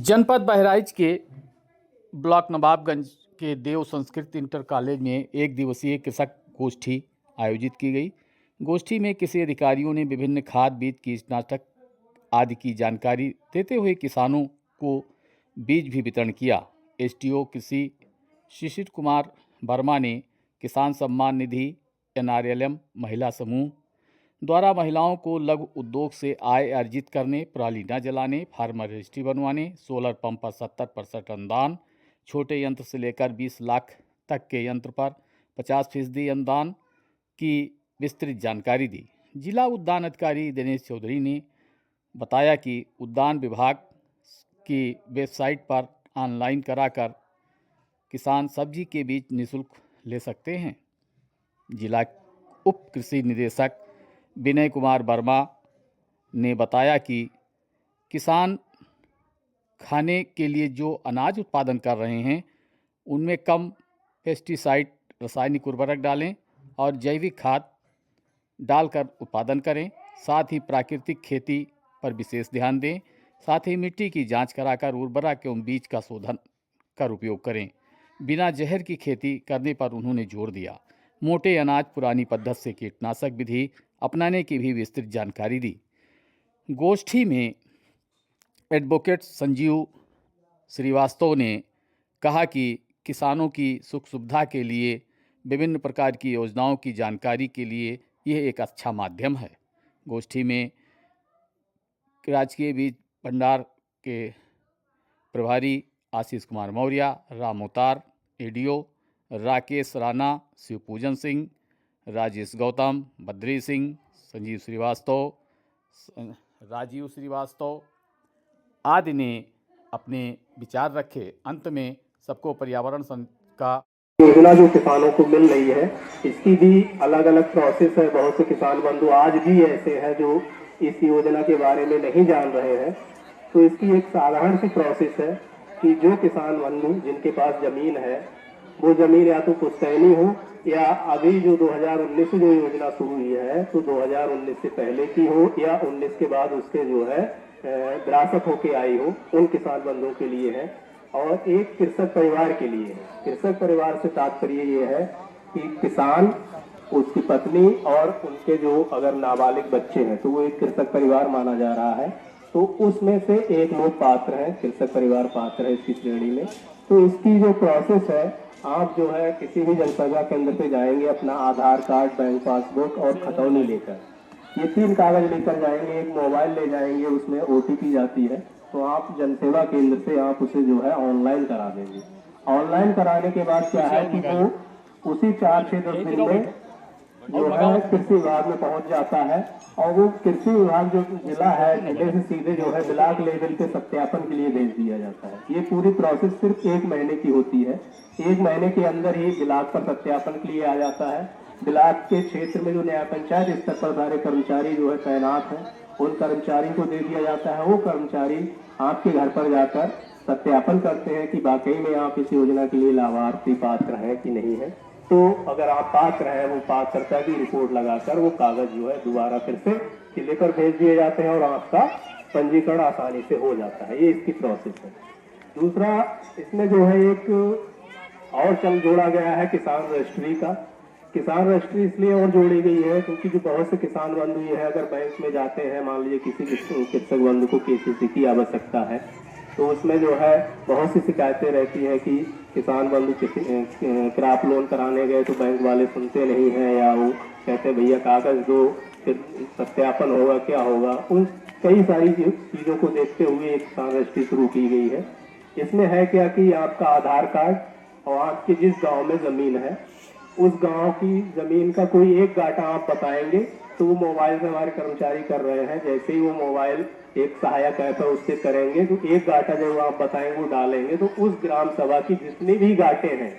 जनपद बहराइच के ब्लॉक नवाबगंज के देव संस्कृत इंटर कॉलेज में एक दिवसीय कृषक गोष्ठी आयोजित की गई। गोष्ठी में कृषि अधिकारियों ने विभिन्न खाद, बीज, कीटनाशक आदि की जानकारी देते हुए किसानों को बीज भी वितरण किया। एसडीओ कृषि शिशिर कुमार वर्मा ने किसान सम्मान निधि NRLM महिला समूह द्वारा महिलाओं को लघु उद्योग से आय अर्जित करने, पराली न जलाने, फार्मर रजिस्ट्री बनवाने, सोलर पंप पर 70% अनुदान, छोटे यंत्र से लेकर 20 लाख तक के यंत्र पर 50% अनुदान की विस्तृत जानकारी दी। जिला उद्यान अधिकारी दिनेश चौधरी ने बताया कि उद्यान विभाग की वेबसाइट पर ऑनलाइन कराकर किसान सब्जी के बीज निःशुल्क ले सकते हैं। जिला उप कृषि निदेशक विनय कुमार वर्मा ने बताया कि किसान खाने के लिए जो अनाज उत्पादन कर रहे हैं उनमें कम पेस्टिसाइड, रासायनिक उर्वरक डालें और जैविक खाद डालकर उत्पादन करें। साथ ही प्राकृतिक खेती पर विशेष ध्यान दें। साथ ही मिट्टी की जांच कराकर उर्वरक एवं बीज का शोधन कर उपयोग करें। बिना जहर की खेती करने पर उन्होंने जोर दिया। मोटे अनाज, पुरानी पद्धति से कीटनाशक विधि अपनाने की भी विस्तृत जानकारी दी। गोष्ठी में एडवोकेट संजीव श्रीवास्तव ने कहा कि किसानों की सुख सुविधा के लिए विभिन्न प्रकार की योजनाओं की जानकारी के लिए यह एक अच्छा माध्यम है। गोष्ठी में राजकीय बीज भंडार के प्रभारी आशीष कुमार मौर्य, राम अवतार, एडीओ राकेश राणा, शिवपूजन सिंह, राजेश गौतम, बद्री सिंह, संजीव श्रीवास्तव, राजीव श्रीवास्तव आदि ने अपने विचार रखे। अंत में सबको पर्यावरण का योजना जो किसानों को मिल रही है इसकी भी अलग अलग प्रोसेस है। बहुत से किसान बंधु आज भी ऐसे हैं जो इस योजना के बारे में नहीं जान रहे हैं। तो इसकी एक साधारण सी प्रोसेस है कि जो किसान बंधु जिनके पास जमीन है वो जमीन या तो पुश्तैनी हो या अभी जो 2019 से जो योजना शुरू हुई है तो 2019 से पहले की हो या 19 के बाद उसके जो है विरासत होके आई हो, उन किसान बंधुओं के लिए है। और एक कृषक परिवार के लिए है। कृषक परिवार से तात्पर्य ये है कि किसान, उसकी पत्नी और उनके जो अगर नाबालिग बच्चे हैं तो वो एक कृषक परिवार माना जा रहा है। तो उसमें से एक लोग पात्र है, कृषक परिवार पात्र है इसकी श्रेणी में। तो इसकी जो प्रोसेस है, आप जो है किसी भी जनसेवा केंद्र पे जाएंगे, अपना आधार कार्ड, बैंक पासबुक और खतौनी लेकर, ये 3 कागज लेकर जाएंगे, एक मोबाइल ले जाएंगे, उसमें OTP जाती है। तो आप जनसेवा केंद्र से आप उसे जो है ऑनलाइन करा देंगे। ऑनलाइन कराने के बाद क्या है कि वो उसी 4 से 10 दिन में जो है कृषि विभाग में पहुंच जाता है और वो कृषि विभाग जो जिला है, जिले से सीधे जो है ब्लॉक लेवल पे सत्यापन के लिए भेज दिया जाता है। ये पूरी प्रोसेस सिर्फ 1 महीने की होती है। 1 महीने के अंदर ही ब्लॉक पर सत्यापन के लिए आ जाता है। ब्लॉक के क्षेत्र में जो न्याय पंचायत स्तर पर सारे कर्मचारी जो है तैनात हैं, उन कर्मचारी को दे दिया जाता है। वो कर्मचारी आपके घर पर जाकर सत्यापन करते हैं कि वाकई में आप इस योजना के लिए लाभार्थी पात्र हैं कि नहीं है। तो अगर आप पात्र हैं, वो पात्रता की रिपोर्ट लगाकर वो कागज जो है दोबारा फिर से लेकर भेज दिए जाते हैं और आपका पंजीकरण आसानी से हो जाता है। ये इसकी प्रोसेस है। दूसरा, इसमें जो है एक और चल जोड़ा गया है किसान रजिस्ट्री का। किसान रजिस्ट्री इसलिए और जोड़ी गई है क्योंकि जो बहुत से किसान बंधु ये है, अगर बैंक में जाते हैं, मान लीजिए किसी कृषक बंधु को KCC की आवश्यकता है, तो उसमें जो है बहुत सी शिकायतें रहती है कि किसान बंधु क्रॉप लोन कराने गए तो बैंक वाले सुनते नहीं हैं, या वो कहते भैया कागज दो, फिर सत्यापन होगा क्या होगा। उन कई सारी चीज़ों को देखते हुए एक किसान रजिस्ट्री शुरू की गई है। इसमें है क्या कि आपका आधार कार्ड और आपकी जिस गाँव में ज़मीन है उस गांव की जमीन का कोई एक गाटा आप बताएंगे तो वो मोबाइल से हमारे कर्मचारी कर रहे हैं। जैसे ही वो मोबाइल एक सहायक ऐप है उससे करेंगे तो एक गाटा जब आप बताएंगे वो डालेंगे तो उस ग्राम सभा की जितनी भी गाटे हैं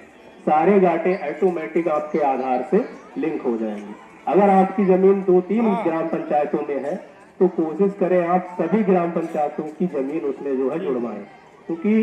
सारे गाटे ऑटोमेटिक आपके आधार से लिंक हो जाएंगे। अगर आपकी जमीन 2-3 ग्राम पंचायतों में है तो कोशिश करें आप सभी ग्राम पंचायतों की जमीन उसमें जो है जुड़वाएं, क्योंकि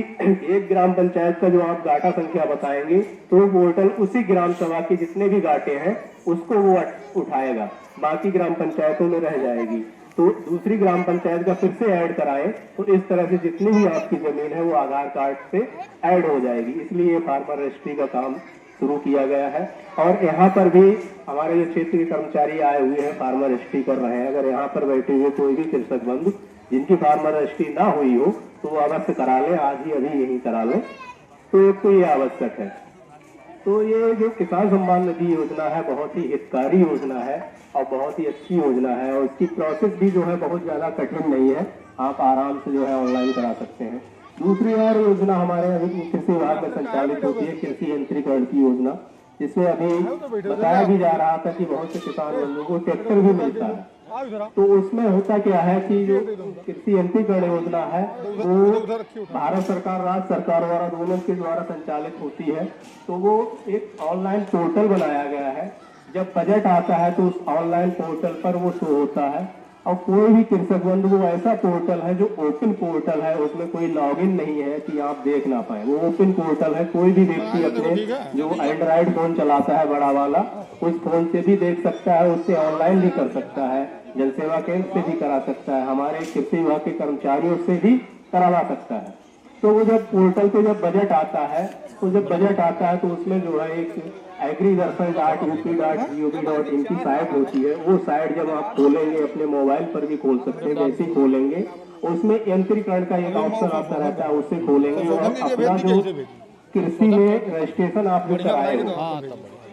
एक ग्राम पंचायत का जो आप गाटा संख्या बताएंगे तो पोर्टल उसी ग्राम सभा के जितने भी गाटे हैं उसको वो उठाएगा, बाकी ग्राम पंचायतों में रह जाएगी। तो दूसरी ग्राम पंचायत का फिर से ऐड कराएं, तो इस तरह से जितनी भी आपकी जमीन है वो आधार कार्ड से ऐड हो जाएगी। इसलिए ये फार्मर रजिस्ट्री का काम शुरू किया गया है। और यहाँ पर भी हमारे जो क्षेत्र के कर्मचारी आए हुए हैं फार्मर रजिस्ट्री कर रहे हैं। अगर यहाँ पर बैठे हुए कोई भी कृषक बंधु जिनकी फार्मर रजिस्ट्री ना हुई हो तो वो अवश्य करा लें, आज ही अभी यही करा लें। तो एक तो ये आवश्यक है। तो ये जो किसान सम्मान निधि योजना है बहुत ही हितकारी योजना है और बहुत ही अच्छी योजना है, और इसकी प्रोसेस भी जो है बहुत ज़्यादा कठिन नहीं है, आप आराम से जो है ऑनलाइन करा सकते हैं। दूसरी और योजना हमारे अभी कृषि विभाग में संचालित होती है कृषि यंत्रीकरण की योजना, जिसमें अभी बताया भी जा रहा था कि बहुत से किसान बंधुओं को ट्रैक्टर भी मिलता है। तो उसमें होता क्या है कि जो कृषि यंत्रीकरण योजना है वो भारत सरकार राज्य सरकार द्वारा दोनों के द्वारा संचालित होती है। तो वो एक ऑनलाइन पोर्टल बनाया गया है। जब बजट आता है तो उस ऑनलाइन पोर्टल पर वो शो होता है, और कोई भी कृषक बंधु वो ऐसा पोर्टल है जो ओपन पोर्टल है, उसमें कोई लॉगिन नहीं है कि आप देख ना पाए। वो ओपन पोर्टल है, कोई भी व्यक्ति अपने जो एंड्रॉइड फोन चलाता है बड़ा वाला उस फोन से भी देख सकता है, उससे ऑनलाइन भी कर सकता है, जन सेवा केंद्र से भी करा सकता है, हमारे कृषि विभाग के कर्मचारियों से भी करवा सकता है। तो वो जब पोर्टल पे जब बजट आता है तो उसमें जो है एक agriculture.up.gov.in की साइट होती है। वो साइट जब आप खोलेंगे अपने मोबाइल पर भी खोल सकते हैं, जैसे ही खोलेंगे उसमें यंत्रीकरण का एक ऑप्शन आता रहता है, उससे खोलेंगे और अपना जो कृषि में रजिस्ट्रेशन आप जो कराएंगे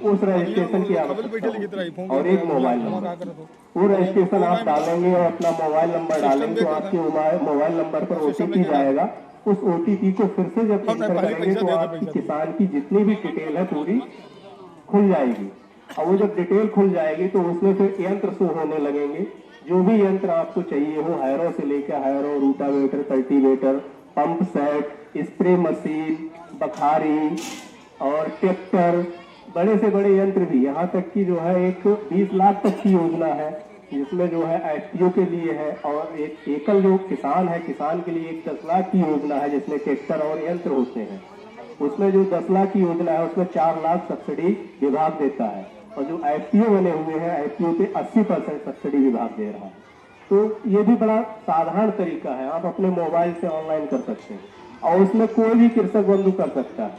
उस रजिस्ट्रेशन की आवश्यकता और एक मोबाइल नंबर, वो रजिस्ट्रेशन आप डालेंगे और अपना मोबाइल नंबर डालेंगे तो आपके मोबाइल नंबर पर OTP जाएगा। उस OTP को फिर से जब एंटर करेंगे तो आपकी किसान की जितनी भी डिटेल है पूरी खुल जाएगी। और वो जब डिटेल खुल जाएगी तो उसमें फिर यंत्र शो होने लगेंगे। जो भी यंत्र आपको चाहिए हो, हैरो से लेकर harrow, rotavator, cultivator, pump set, spray machine, बखारी और ट्रैक्टर, बड़े से बड़े यंत्र भी, यहाँ तक कि जो है एक 20 लाख तक की योजना है जिसमें जो है FPO के लिए है, और एक एकल जो किसान है किसान के लिए एक 10 लाख की योजना है जिसमें ट्रैक्टर और यंत्र होते हैं। उसमें जो 10 लाख की योजना है उसमें 4 लाख सब्सिडी विभाग देता है, और जो FPO बने हुए हैं FPO पे 80% सब्सिडी विभाग दे रहा है। तो ये भी बड़ा साधारण तरीका है, आप अपने मोबाइल से ऑनलाइन कर सकते हैं और उसमें कोई भी कृषक बंधु कर सकता है।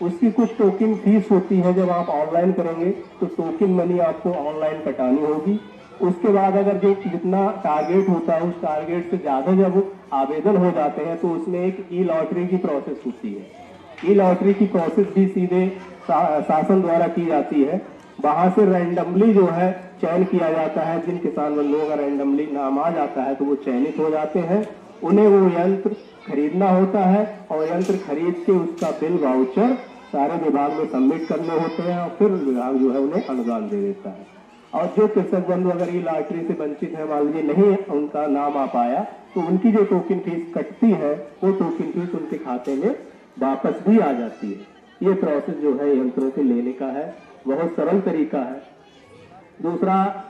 उसकी कुछ टोकन फीस होती है, जब आप ऑनलाइन करेंगे तो टोकन मनी आपको ऑनलाइन कटानी होगी। उसके बाद अगर जो जितना टारगेट होता है उस टारगेट से ज्यादा जब आवेदन हो जाते हैं तो उसमें एक ई-लॉटरी की प्रोसेस होती है। ई-लॉटरी की प्रोसेस भी सीधे शासन द्वारा की जाती है। वहां से रैंडमली जो है चयन किया जाता है, जिन किसान बंधुओं का रैंडमली नाम आ जाता है तो वो चयनित हो जाते हैं। उन्हें वो यंत्र खरीदना होता है और यंत्र खरीद के उसका बिल वाउचर सारे विभाग में सबमिट करने होते हैं और फिर विभाग जो है उन्हें अनुदान दे देता है। और जो कृषक बंधु अगर ये लॉटरी से वंचित है, मान लीजिए नहीं उनका नाम आ पाया, तो उनकी जो टोकन फीस कटती है वो टोकन फीस उनके खाते में वापस भी आ जाती है। ये प्रोसेस जो है यंत्रों के लेने का है, बहुत सरल तरीका है। दूसरा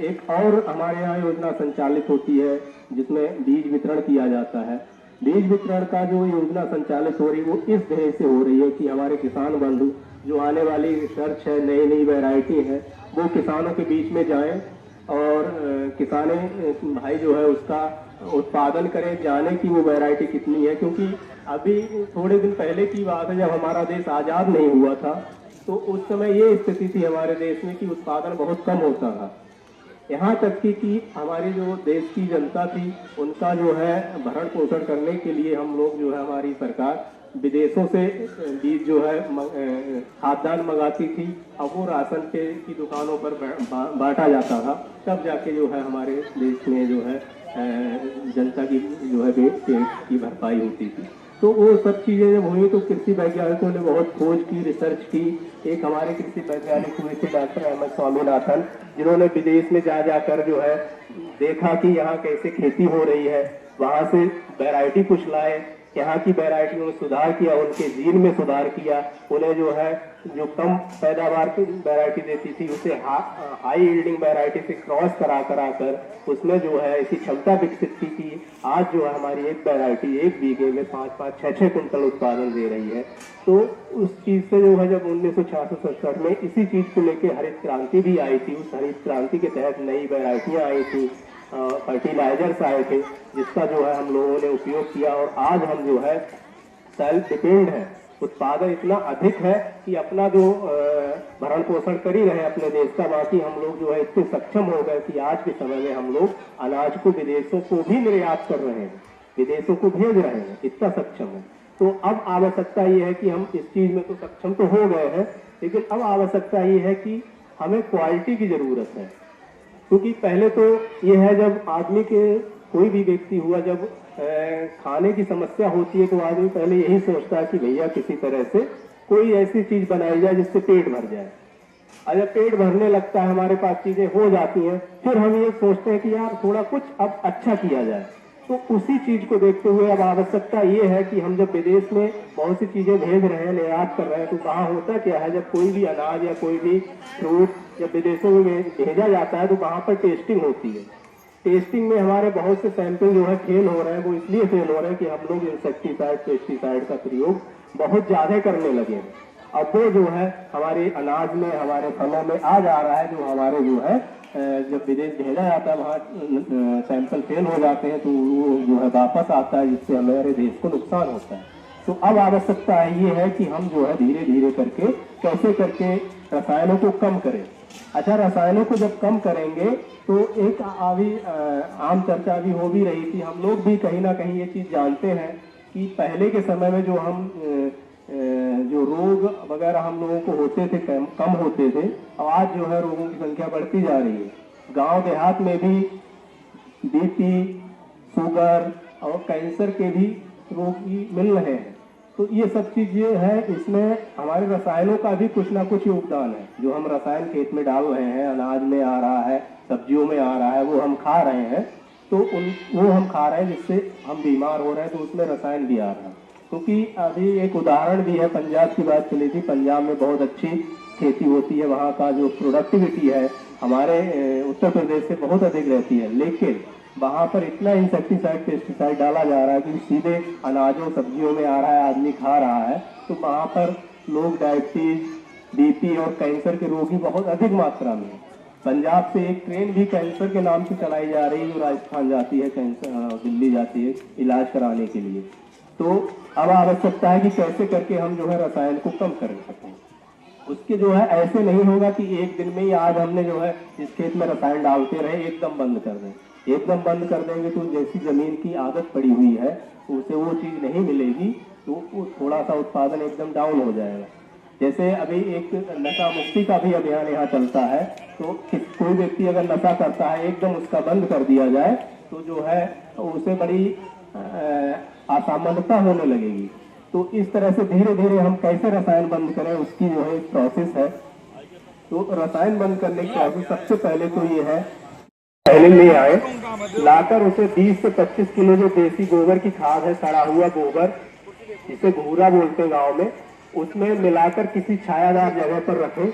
एक और हमारे यहाँ योजना संचालित होती है जिसमें बीज वितरण किया जाता है। बीज वितरण का जो योजना संचालित हो रही है वो इस ध्येय से हो रही है कि हमारे किसान बंधु जो आने वाली रिसर्च है, नई नई वैरायटी है, वो किसानों के बीच में जाएं और किसान भाई जो है उसका उत्पादन करें, जाने की वो वैरायटी कितनी है। क्योंकि अभी थोड़े दिन पहले की बात है, जब हमारा देश आज़ाद नहीं हुआ था तो उस समय ये स्थिति थी हमारे देश में कि उत्पादन बहुत कम होता था। यहाँ तक कि हमारी जो देश की जनता थी उनका जो है भरण पोषण करने के लिए हम लोग जो है हमारी सरकार विदेशों से बीज जो है खाद्यान्न मंगाती थी। अब वो राशन की दुकानों पर बांटा जाता था, तब जाके जो है हमारे देश में जो है जनता की जो है पेट की भरपाई होती थी। तो वो सब चीज़ें जब हुई तो कृषि वैज्ञानिकों ने बहुत खोज की, रिसर्च की। एक हमारे कृषि वैज्ञानिक हुए थे डॉक्टर अहमद स्वामीनाथन, जिन्होंने विदेश में जा जाकर जो है देखा कि यहाँ कैसे खेती हो रही है, वहाँ से वैरायटी कुछ लाए, यहाँ की वैरायटी में सुधार किया, उनके जीन में सुधार किया, उन्हें जो है जो कम पैदावार की वैरायटी देती थी उसे हाई यील्डिंग वैरायटी से क्रॉस करा कर उसमें जो है ऐसी क्षमता विकसित की कि आज जो है हमारी एक वैरायटी एक बीघे में 5-5, 6-6 कुंटल उत्पादन दे रही है। तो उस चीज से जो है जब 1966 में इसी चीज को लेकर हरित क्रांति भी आई थी, उस हरित क्रांति के तहत नई वैरायटियां आई थी, फर्टिलाइजर्स आए थे, जिसका जो है हम लोगों ने उपयोग किया और आज हम जो है सेल्फ डिपेंड है। उत्पादन इतना अधिक है कि अपना जो भरण पोषण कर ही रहे हैं अपने देश का, बाकी हम लोग जो है इतने सक्षम हो गए कि आज के समय में हम लोग अनाज को विदेशों को भी निर्यात कर रहे हैं, विदेशों को भेज रहे हैं, इतना सक्षम है। तो अब आवश्यकता ये है कि हम इस चीज में तो सक्षम तो हो गए हैं, लेकिन अब आवश्यकता ये है कि हमें क्वालिटी की जरूरत है। क्योंकि पहले तो ये है, जब आदमी के कोई भी व्यक्ति हुआ, जब खाने की समस्या होती है तो आदमी पहले यही सोचता है कि भैया किसी तरह से कोई ऐसी चीज बनाई जाए जिससे पेट भर जाए। और जब पेट भरने लगता है, हमारे पास चीजें हो जाती हैं, फिर हम ये सोचते हैं कि यार थोड़ा कुछ अब अच्छा किया जाए। तो उसी चीज को देखते हुए अब आवश्यकता ये है कि हम जब विदेश में बहुत सी चीजें भेज रहे हैं, निर्यात कर रहे हैं, तो वहाँ होता क्या है, जब कोई भी अनाज या कोई भी फ्रूट जब विदेशों में भेजा जाता है तो वहाँ पर टेस्टिंग होती है। टेस्टिंग में हमारे बहुत से सैंपल जो है फेल हो रहे हैं। वो इसलिए फेल हो रहे हैं कि हम लोग इंसेक्टिसाइड पेस्टिसाइड का प्रयोग बहुत ज्यादा करने लगे हैं। अब वो जो है हमारे अनाज में, हमारे फलों में आ जा रहा है, जो हमारे जो है जब विदेश भेजा जाता है वहाँ सैंपल फेल हो जाते हैं तो वो जो है वापस आता है, जिससे हमारे देश को नुकसान होता है। तो अब आवश्यकता ये है कि हम जो है धीरे धीरे करके कैसे करके रसायनों को कम करें। अच्छा, रसायनों को जब कम करेंगे तो एक अभी आम चर्चा भी हो भी रही थी, हम लोग भी कहीं ना कहीं ये चीज जानते हैं कि पहले के समय में जो हम जो रोग वगैरह हम लोगों को होते थे कम होते थे, और आज जो है रोगों की संख्या बढ़ती जा रही है। गांव देहात में भी बीपी, शुगर और कैंसर के भी रोगी मिल रहे हैं। तो ये सब चीजें है, इसमें हमारे रसायनों का भी कुछ ना कुछ योगदान है। जो हम रसायन खेत में डाल रहे हैं, अनाज में आ रहा है, सब्जियों में आ रहा है, वो हम खा रहे हैं, तो वो हम खा रहे हैं जिससे हम बीमार हो रहे हैं, तो उसमें रसायन भी आ रहा है। क्योंकि अभी एक उदाहरण भी है, पंजाब की बात चली थी। पंजाब में बहुत अच्छी खेती होती है, वहाँ का जो प्रोडक्टिविटी है हमारे उत्तर प्रदेश से बहुत अधिक रहती है, लेकिन वहाँ पर इतना इंसेक्टिसाइड पेस्टिसाइड डाला जा रहा है कि सीधे अनाजों सब्जियों में आ रहा है, आदमी खा रहा है। तो वहाँ पर लोग डायबिटीज, बीपी और कैंसर के रोगी बहुत अधिक मात्रा में है। पंजाब से एक ट्रेन भी कैंसर के नाम से चलाई जा रही है, जो राजस्थान जाती है, कैंसर दिल्ली जाती है इलाज कराने के लिए। तो अब आवश्यकता है कि कैसे करके हम जो है रसायन को कम कर सकें। उसके जो है ऐसे नहीं होगा कि एक दिन में ही आज हमने जो है इस खेत में रसायन डालते रहे, एकदम बंद कर दें। एकदम बंद कर देंगे तो जैसी जमीन की आदत पड़ी हुई है उसे वो चीज नहीं मिलेगी, तो वो थोड़ा सा उत्पादन एकदम डाउन हो जाएगा। जैसे अभी एक नशा मुक्ति का भी अभियान यहाँ चलता है, तो कोई व्यक्ति अगर नशा करता है एकदम उसका बंद कर दिया जाए तो जो है उसे बड़ी असामान्यता होने लगेगी। तो इस तरह से धीरे धीरे हम कैसे रसायन बंद करें, उसकी जो है एक प्रोसेस है। तो रसायन बंद करने की प्रोसेस सबसे पहले तो ये है, पहले ले आए, लाकर उसे 20 से 25 किलो जो देसी गोबर की खाद है, सड़ा हुआ गोबर जिसे घूरा बोलते हैं गाँव में, उसमें मिलाकर किसी छायादार जगह पर रखें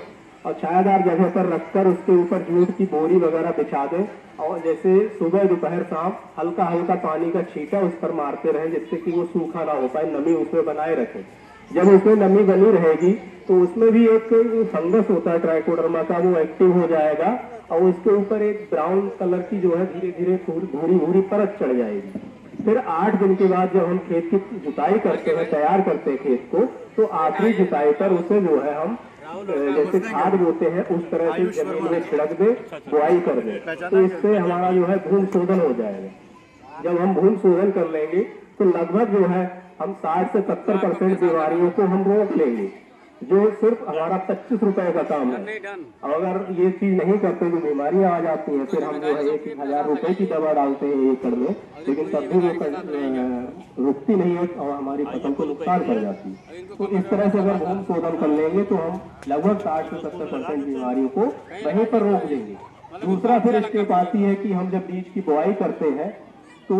और छायादार जगह पर रखकर उसके ऊपर जूट की बोरी वगैरह बिछा दें और जैसे सुबह दोपहर शाम हल्का हल्का पानी का छींटा उस पर मारते रहें, जिससे कि वो सूखा ना हो पाए, नमी उसमें बनाए रखें। जब उसमें नमी बनी रहेगी तो उसमें भी एक फंगस होता है ट्राइकोडर्मा का, वो एक्टिव हो जाएगा और उसके ऊपर एक ब्राउन कलर की जो है धीरे धीरे भूरी भूरी परत चढ़ जाएगी। फिर 8 दिन के बाद जब हम खेत की जुताई करते हैं, तैयार करते हैं खेत को, तो आखिरी जुताई पर उसे जो है हम जैसे खाद बोते हैं उस तरह से जमीन में छिड़क दे, बुआई कर दे, तो इससे हमारा जो है भूमि शोधन हो जाएगा। जब हम भूमि शोधन कर लेंगे तो लगभग जो है हम 60 से 70% बीमारियों को हम रोक लेंगे, जो सिर्फ हमारा 25 रुपए का काम है। अगर ये चीज नहीं करते तो बीमारियां आ जाती हैं, फिर हम जो है 1,000 रुपए की दवा डालते हैं एकड़ में, लेकिन तब भी वो रुकती नहीं है और हमारी फसल को नुकसान कर जाती है। तो इस तरह से अगर भूमि शोधन कर लेंगे तो हम लगभग 60 से 70% बीमारियों को वहीं पर रोक देंगे। दूसरा फिर स्टेप आती है कि हम जब बीज की बुआई करते हैं तो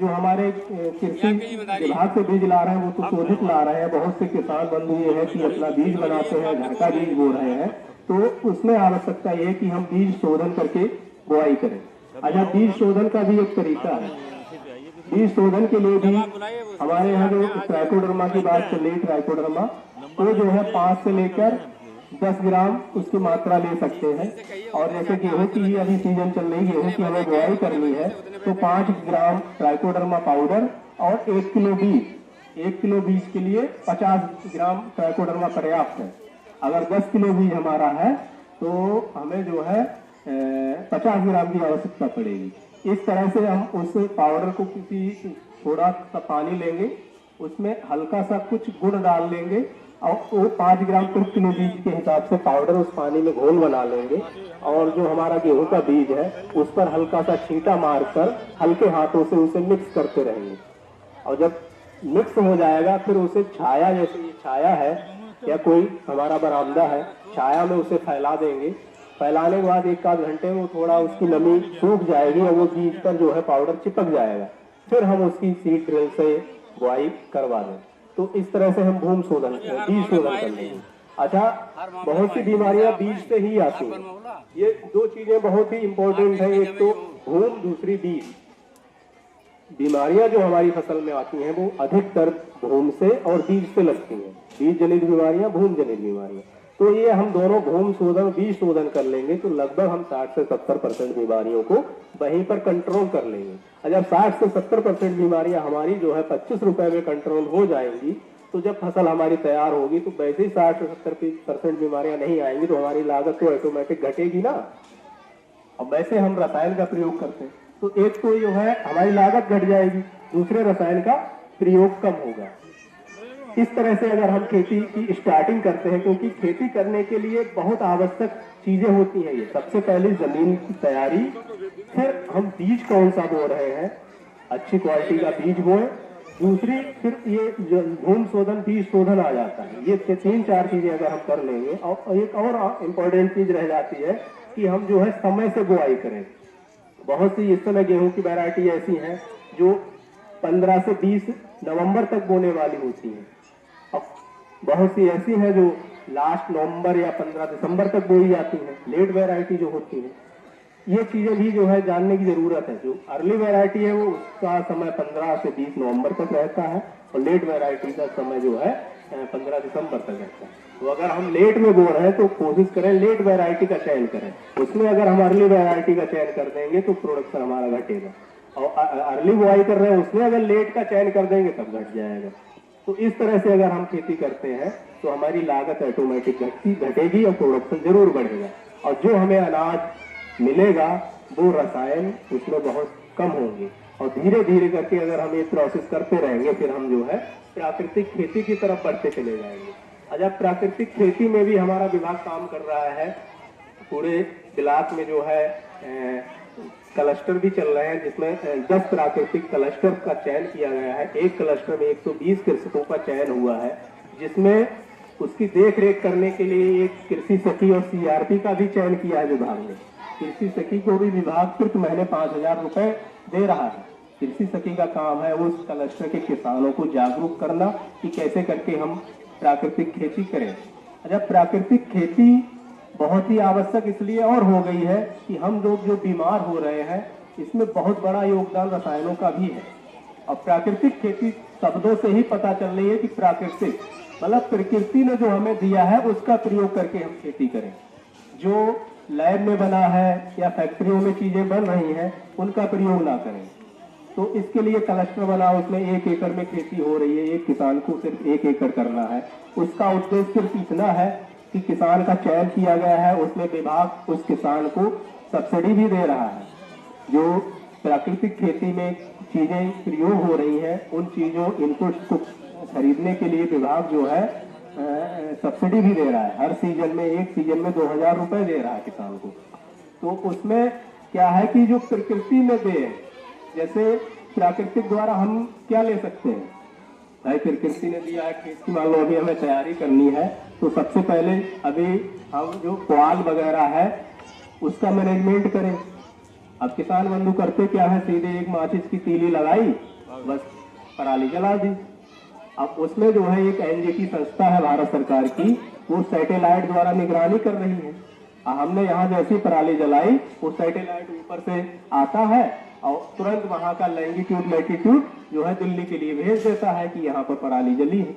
जो हमारे कृषि विभाग से बीज ला रहे हैं वो तो शोधित ला रहे हैं। बहुत से किसान बंधु ये है कि अपना बीज बनाते हैं, घर का बीज बो रहे हैं, तो उसमें आवश्यकता ये है कि हम बीज शोधन करके बुआई करें। अच्छा, बीज शोधन का भी एक तरीका है। बीज शोधन के लिए भी हमारे यहाँ जो ट्राइकोडर्मा की बात चल रही, ट्राइकोडर्मा तो जो है 5 से लेकर 10 ग्राम उसकी मात्रा ले सकते हैं। और जैसे गेहूं की ही अभी सीजन चल रही, गेहूं की हमें बुआई करनी है तो 5 ग्राम ट्राइकोडर्मा पाउडर और 1 किलो बीज के लिए 50 ग्राम ट्राइकोडर्मा पर्याप्त है। अगर 10 किलो बीज हमारा है तो हमें जो है 50 ग्राम की आवश्यकता पड़ेगी। इस तरह से हम उस पाउडर को किसी थोड़ा सा पानी लेंगे, उसमें हल्का सा कुछ गुड़ डाल लेंगे और वो 5 ग्राम पर किलो बीज के हिसाब से पाउडर उस पानी में घोल बना लेंगे। और जो हमारा गेहूं का बीज है उस पर हल्का सा छींटा मारकर हल्के हाथों से उसे मिक्स करते रहेंगे। और जब मिक्स हो जाएगा फिर उसे छाया, जैसे ये छाया है या कोई हमारा बरामदा है, छाया में उसे फैला देंगे। फैलाने के बाद 1 आध घंटे में थोड़ा उसकी नमी सूख जाएगी और वो बीज पर जो है पाउडर चिपक जाएगा। फिर हम उसकी सीड ड्रिल से बुआई करवा दें। तो इस तरह से हम बीज शोधन कर लेंगे। अच्छा, बहुत सी बीमारियां बीज से ही आती हैं। ये 2 चीजें बहुत ही इंपॉर्टेंट है, एक तो भूम, दूसरी बीज। बीमारियां जो हमारी फसल में आती हैं वो अधिकतर भूम से और बीज से लगती हैं। बीज जनित बीमारियां, भूम जनित बीमारियां। तो ये हम दोनों भूम शोधन, बीज शोधन कर लेंगे तो लगभग हम 60 से 70% बीमारियों को वहीं पर कंट्रोल कर लेंगे। और जब 60 से 70% बीमारियां हमारी जो है 25 रुपए में कंट्रोल हो जाएंगी तो जब फसल हमारी तैयार होगी तो वैसे ही 60 से 70% बीमारियां नहीं आएंगी तो हमारी लागत तो ऑटोमेटिक घटेगी ना। अब वैसे हम रसायन का प्रयोग करते हैं तो एक तो जो है हमारी लागत घट जाएगी, दूसरे रसायन का प्रयोग कम होगा। इस तरह से अगर हम खेती की स्टार्टिंग करते हैं, क्योंकि खेती करने के लिए बहुत आवश्यक चीजें होती हैं। ये सबसे पहले जमीन की तैयारी, फिर हम बीज कौन सा बो रहे हैं, अच्छी क्वालिटी का बीज बोए, दूसरी फिर ये भूम शोधन, बीज शोधन आ जाता है। ये 3-4 चीजें अगर हम कर लेंगे। और एक और इम्पोर्टेंट चीज रह जाती है कि हम जो है समय से बुआई करें। बहुत सी इस समय गेहूं की वैरायटी ऐसी हैं जो 15 से 20 नवंबर तक बोने वाली होती हैं। अब बहुत सी ऐसी हैं जो लास्ट नवंबर या 15 दिसंबर तक बोई जाती हैं, लेट वैरायटी जो होती है। ये चीजें भी जो है जानने की जरूरत है। जो अर्ली वैरायटी है वो उसका समय 15 से 20 नवंबर तक रहता है और लेट वैरायटी का समय जो है 15 दिसंबर तक रहता है। तो अगर हम लेट में बो रहे हैं तो कोशिश करें लेट वैरायटी का चयन करें। उसमें अगर हम अर्ली वैरायटी का चयन कर देंगे तो प्रोडक्शन हमारा घटेगा। और अर्ली बुआई कर रहे हैं उसमें अगर लेट का चयन कर देंगे तब घट जाएगा। तो इस तरह से अगर हम खेती करते हैं तो हमारी लागत ऑटोमेटिक घटेगी और प्रोडक्शन जरूर बढ़ेगा। और जो हमें अनाज मिलेगा वो रसायन उसमें बहुत कम होंगे। और धीरे धीरे करके अगर हम ये प्रोसेस करते रहेंगे फिर हम जो है प्राकृतिक खेती की तरफ बढ़ते चले जाएंगे। अच्छा, प्राकृतिक खेती में भी हमारा विभाग काम कर रहा है। पूरे ब्लॉक में जो है क्लस्टर भी चल रहे हैं जिसमें 10 प्राकृतिक क्लस्टर का चयन किया गया है। एक क्लस्टर में 120 कृषकों का चयन हुआ है, जिसमें उसकी देख रेख करने के लिए एक कृषि सखी और CRP का भी चयन किया है विभाग ने। कृषि सखी को भी विभाग प्रति महीने 5000 रुपए दे रहा है। कृषि सखी का काम है उस क्लस्टर के किसानों को जागरूक करना कि कैसे करके हम प्राकृतिक खेती करें। अच्छा, प्राकृतिक खेती बहुत ही आवश्यक इसलिए और हो गई है कि हम लोग जो बीमार हो रहे हैं इसमें बहुत बड़ा योगदान रसायनों का भी है। और प्राकृतिक खेती शब्दों से ही पता चल रही है कि प्राकृतिक मतलब प्रकृति ने जो हमें दिया है उसका प्रयोग करके हम खेती करें। जो लैब में बना है या फैक्ट्रियों में चीजें बन रही हैं उनका प्रयोग ना करें। तो इसके लिए क्लस्टर बना, उसमें 1 एकड़ में खेती हो रही है, एक किसान को सिर्फ 1 एकड़ करना है। उसका उद्देश्य सिर्फ इतना है कि किसान का चयन किया गया है, उसमें विभाग उस किसान को सब्सिडी भी दे रहा है। जो प्राकृतिक खेती में चीजें प्रयोग हो रही हैं उन चीजों इनपुट्स को खरीदने के लिए विभाग जो है सब्सिडी भी दे रहा है। हर सीजन में, एक सीजन में 2000 रुपए दे रहा है किसान को। तो उसमें क्या है कि जो प्रकृति में दे, जैसे प्राकृतिक द्वारा हम क्या ले सकते हैं, भाई प्रकृति ने दिया है खेत की, मान लो अभी हमें तैयारी करनी है तो सबसे पहले अभी हम जो पुआल वगैरह है उसका मैनेजमेंट करें। अब किसान बंधु करते क्या है, सीधे एक माचिस की तीली लगाई, बस पराली जला दी। अब उसमें जो है एक NGT संस्था है भारत सरकार की, वो सैटेलाइट द्वारा निगरानी कर रही है। हमने यहाँ जैसी पराली जलाई वो सैटेलाइट ऊपर से आता है और तुरंत वहां का लैंगिट्यूड लैटिट्यूड जो है दिल्ली के लिए भेज देता है कि यहाँ पर पराली जली है।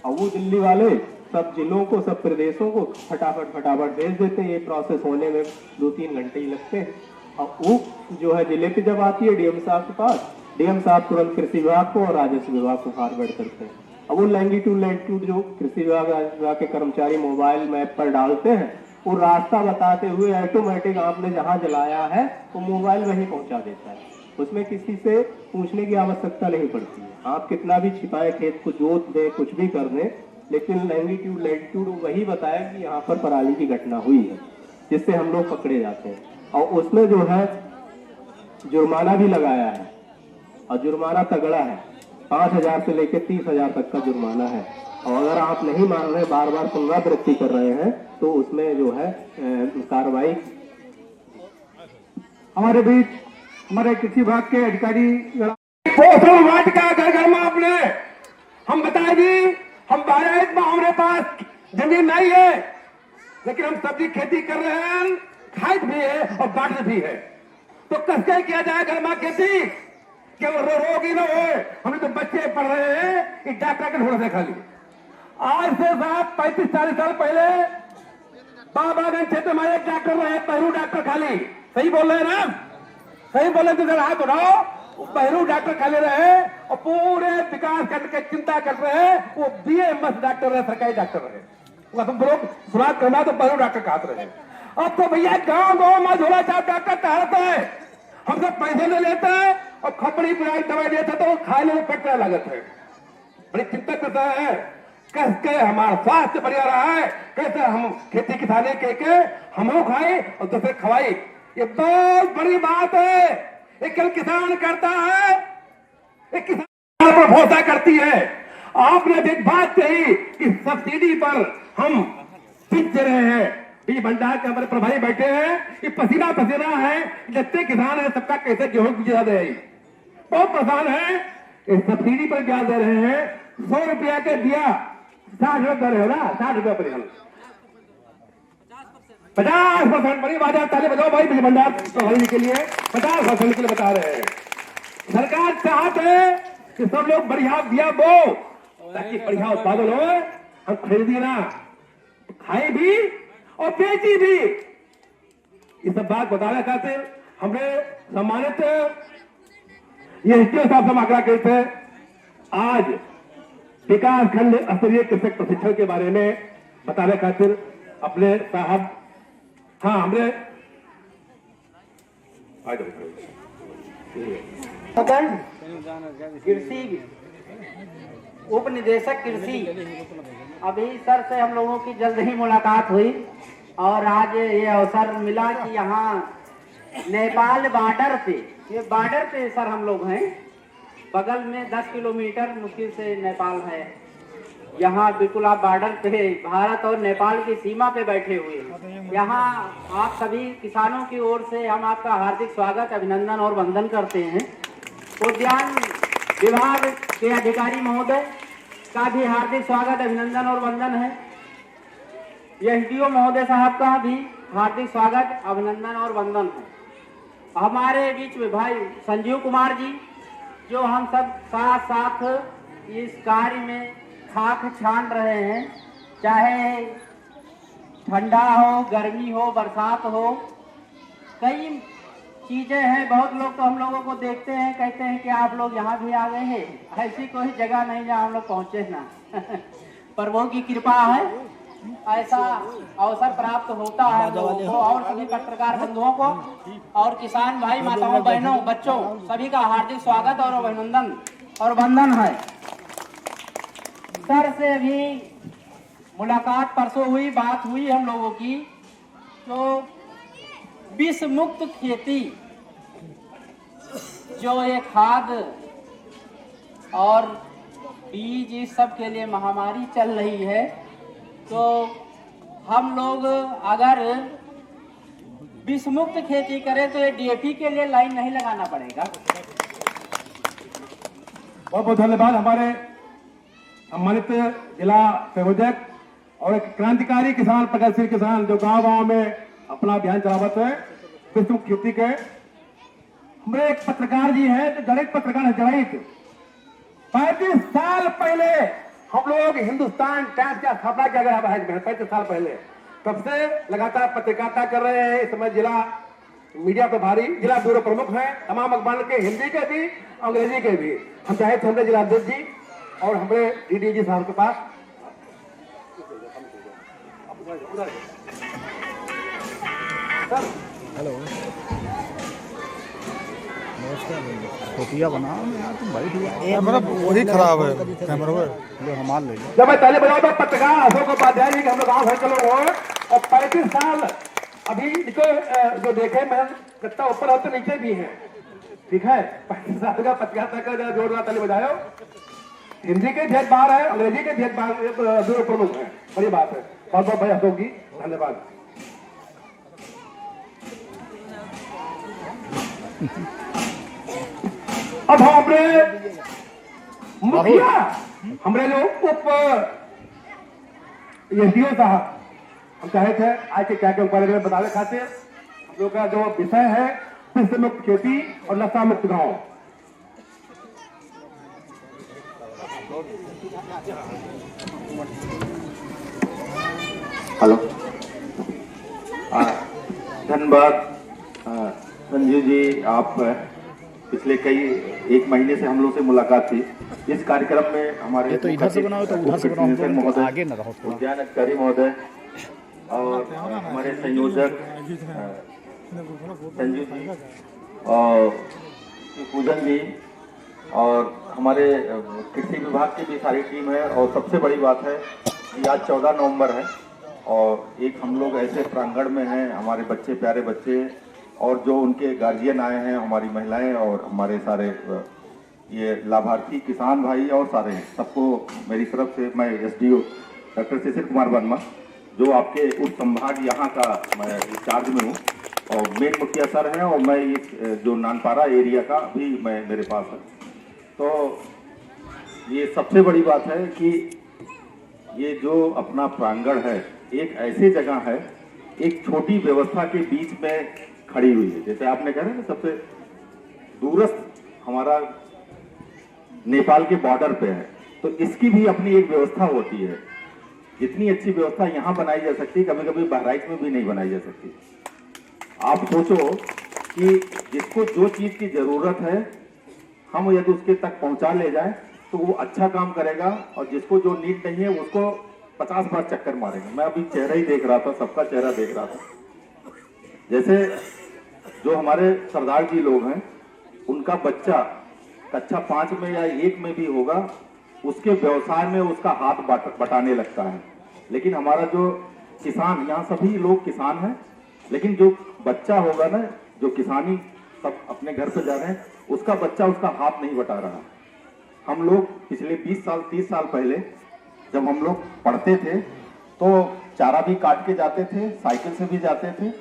और वो दिल्ली वाले सब जिलों को, सब प्रदेशों को फटाफट भेज देते हैं। ये प्रोसेस होने में 2-3 घंटे ही लगते हैं। और वो जो है जिले पे जब आती है डीएम साहब के पास, डीएम साहब तुरंत कृषि विभाग को और राजस्व विभाग को फॉरवर्ड करते हैं। अब वो लैंगिट्यूड जो कृषि विभाग के कर्मचारी मोबाइल मैप पर डालते हैं, वो रास्ता बताते हुए ऑटोमेटिक आपने जहां जलाया है वो मोबाइल वहीं पहुंचा देता है। उसमें किसी से पूछने की आवश्यकता नहीं पड़ती है। आप कितना भी छिपाए खेत को जोत दें, कुछ भी कर दें, लेकिन लैंगिट्यूड वही बताया कि यहाँ पर पराली की घटना हुई है, जिससे हम लोग पकड़े जाते हैं। और उसमें जो है जुर्माना भी लगाया है, और जुर्माना तगड़ा है। 5,000 से लेकर 30,000 तक का जुर्माना है। और अगर आप नहीं मान रहे, बार बार पुनरावृत्ति कर रहे हैं, तो उसमें जो है कार्रवाई। हमारे बीच हमारे कृषि विभाग के अधिकारी पोषण वाटिका घर घर में आपने हम बताएगी, हम 12 में हमारे पास जमीन नहीं है, लेकिन हम सब्जी खेती कर रहे हैं, खाद भी है और बांट भी है। तो कैसे किया जाए घर में खेती कि वो रोग ही ना हो। हमें तो बच्चे पढ़ रहे हैं कि डॉक्टर के ढूंढ से खाली। आज से साहब 35-40 साल पहले बाबागंज क्षेत्र में एक डॉक्टर रहे, पहरू डॉक्टर खाली। सही बोल रहे हैं ना? सही बोले तो जरा हाथ उठाओ। पहरू डॉक्टर खाली रहे और पूरे विकास खंड के चिंता कर रहे हैं। वो BAMS डॉक्टर रहे, सरकारी डॉक्टर रहे। शुरुआत करना तो पहरू डॉक्टर कहते रहे। अब तो भैया गांव गांव में झोला छाप डॉक्टर टहलता है, हमसे पैसे ले लेते हैं और खपड़ी पिलाई दवाई देते तो वो खाने में पेट्रोल लागत है। बड़ी चिंता करता है कैसे हमारा स्वास्थ्य बढ़िया रहा है, कैसे हम खेती किसानी के हम खाए और दूसरे खवाई। ये बहुत बड़ी बात है। एक किसान करता है, एक किसान पर भरोसा करती है। आपने एक बात कही कि सब्सिडी पर हम बीज दे रहे हैं। बीज भंडार के हमारे प्रभारी बैठे हैं, ये पसीना है, जितने किसान है सबका कैसे गेहूं बीजा दे रही, बहुत परेशान है। इस सब्सिडी पर क्या दे रहे हैं? 100 रुपया के दिया 60 रुपये दे रहे हो ना, 60 रुपये पर 50% बड़ी बात है। ताली बजाओ भाई, बीज भंडार प्रभारी के लिए 50% के लिए बता रहे हैं। सरकार चाहते है कि सब लोग बढ़िया दिया बो, ताकि बढ़िया उत्पादन हो, हम खरीदी ना, खाए भी और बेची भी। ये सब बात बताना चाहते हैं। हमने सम्मानित ये हिस्से साहब से आग्रह किए थे, आज विकास खंड स्तरीय कृषक प्रशिक्षण के बारे में बताने खातिर अपने साहब, हाँ हमने कृषि उप निदेशक कृषि, अभी सर से हम लोगों की जल्द ही मुलाकात हुई और आज ये अवसर मिला कि यहाँ नेपाल बॉर्डर पे, ये बॉर्डर पे सर हम लोग हैं, बगल में 10 किलोमीटर मुश्किल से नेपाल है। यहाँ बिल्कुल आप बॉर्डर पे, भारत और नेपाल की सीमा पे बैठे हुए हैं। यहाँ आप सभी किसानों की ओर से हम आपका हार्दिक स्वागत, अभिनंदन और वंदन करते हैं। उद्यान विभाग के अधिकारी महोदय का भी हार्दिक स्वागत, अभिनंदन और वंदन है। SDO महोदय साहब का भी हार्दिक स्वागत, अभिनंदन और वंदन है। हमारे बीच में भाई संजीव कुमार जी, जो हम सब साथ साथ इस कार्य में खाक छान रहे हैं, चाहे ठंडा हो, गर्मी हो, बरसात हो, कई चीजें हैं। बहुत लोग तो हम लोगों को देखते हैं, कहते हैं कि आप लोग यहाँ भी आ गए हैं। ऐसी कोई जगह नहीं जहाँ हम लोग पहुंचे ना प्रभु की कृपा है, ऐसा अवसर प्राप्त होता है लोगों को। और सभी पत्रकार बंधुओं को और किसान भाई माताओं बहनों बच्चों सभी का हार्दिक स्वागत और अभिनंदन और वंदन है। सर से भी मुलाकात परसों हुई, बात हुई हम लोगों की, तो विष मुक्त खेती जो ये खाद और बीज इस सब के लिए महामारी चल रही है, तो हम लोग अगर विष मुक्त खेती करें तो ये DAP के लिए लाइन नहीं लगाना पड़ेगा। बहुत बहुत धन्यवाद हमारे सम्मानित जिला संयोजक और एक क्रांतिकारी किसान, प्रगतिशील किसान जो गांव गांव में अपना अभियान चलावत है विष मुक्त खेती के। हमारे एक पत्रकार जी है, जो जड़ित पत्रकार है, जड़ित 35 साल पहले हम लोग हिंदुस्तान टाइम्स का स्थापना किया गया है 35 साल पहले, तब से लगातार पत्रकारिता कर रहे हैं। इस समय जिला मीडिया प्रभारी, जिला ब्यूरो प्रमुख हैं तमाम अखबार के, हिंदी के भी अंग्रेजी के भी। हम चाहे थे हमारे जिलाध्यक्ष जी और हमारे डीडीजी साहब के पास हेलो टोपिया बनाओ यार, तुम भाई कैमरा वही खराब है, कैमरा लो हमार ले लो। जब मैं पहले बताऊँ तो पत्रकार अशोक उपाध्याय जी के हम लोग गाँव घर के लोग हो, और 35 साल अभी इनको जो देखे मैं कितना ऊपर है तो नीचे भी है, ठीक है। 35 साल का पत्रकारिता का जोरदार ताली बजाओ। हिंदी के भेद बार है, अंग्रेजी के भेद बार ब्यूरो प्रमुख है, बड़ी बात है। बहुत बहुत भाई अशोक जी धन्यवाद। अब हम अपने मुखिया, हमारे जो उप एसडीओ साहब, हम चाहे थे आज के क्या के बारे में बताने खातिर। हम लोग का जो विषय है कृषि मुक्त खेती और नशा मुक्त गांव। हेलो, धन्यवाद संजीव जी। आप पिछले एक महीने से हम लोग से मुलाकात थी। इस कार्यक्रम में हमारे ये तो इधर से बनाओ तो उधर से बनाओ, हम लोग आगे न रहो थोड़ा। उद्यान अधिकारी महोदय और हमारे संयोजक संजीव जी और पूजन जी और हमारे कृषि विभाग की भी सारी टीम है। और सबसे बड़ी बात है कि आज 14 नवंबर है और एक हम लोग ऐसे प्रांगण में हैं, हमारे बच्चे, प्यारे बच्चे और जो उनके गार्जियन आए हैं, हमारी महिलाएं और हमारे सारे ये लाभार्थी किसान भाई और सारे हैं, सबको मेरी तरफ से मैं एसडीओ डॉक्टर शिशिर कुमार वर्मा, जो आपके उप संभाग यहाँ का मैं इंचार्ज में हूँ और मेन मुखिया सर हैं, और मैं इस जो नानपारा एरिया का भी मैं मेरे पास है। तो ये सबसे बड़ी बात है कि ये जो अपना प्रांगण है एक ऐसी जगह है, एक छोटी व्यवस्था के बीच में खड़ी हुई है। जैसे आपने कहा ना, सबसे दूरस्थ हमारा नेपाल के बॉर्डर पे है, तो इसकी भी अपनी एक व्यवस्था होती है। जितनी अच्छी व्यवस्था यहाँ बनाई जा सकती है, कभी कभी बहराइच में भी नहीं बनाई जा सकती। आप सोचो कि जिसको जो चीज की जरूरत है हम यदि उसके तक पहुंचा ले जाए तो वो अच्छा काम करेगा, और जिसको जो नीड नहीं है उसको 50 बार चक्कर मारेगा। मैं अभी चेहरा ही देख रहा था, सबका चेहरा देख रहा था। जैसे जो हमारे सरदार जी लोग हैं, उनका बच्चा कक्षा 5 में या 1 में भी होगा, उसके व्यवसाय में उसका हाथ बटाने लगता है। लेकिन हमारा जो किसान, यहाँ सभी लोग किसान हैं, लेकिन जो बच्चा होगा ना, जो किसानी सब अपने घर पे जा रहे हैं, उसका बच्चा उसका हाथ नहीं बटा रहा। हम लोग पिछले 20 साल 30 साल पहले जब हम लोग पढ़ते थे तो चारा भी काट के जाते थे, साइकिल से भी जाते थे